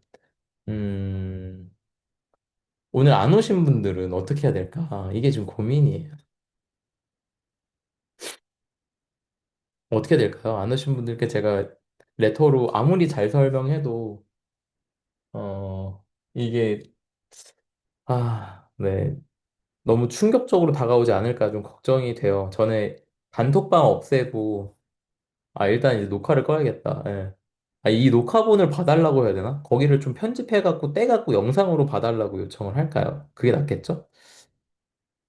음, 오늘 안 오신 분들은 어떻게 해야 될까? 이게 좀 고민이에요. 어떻게 될까요? 안 오신 분들께 제가 레터로 아무리 잘 설명해도, 이게, 네. 너무 충격적으로 다가오지 않을까 좀 걱정이 돼요. 전에 단톡방 없애고, 일단 이제 녹화를 꺼야겠다. 예. 이 녹화본을 봐달라고 해야 되나? 거기를 좀 편집해갖고 떼갖고 영상으로 봐달라고 요청을 할까요? 그게 낫겠죠?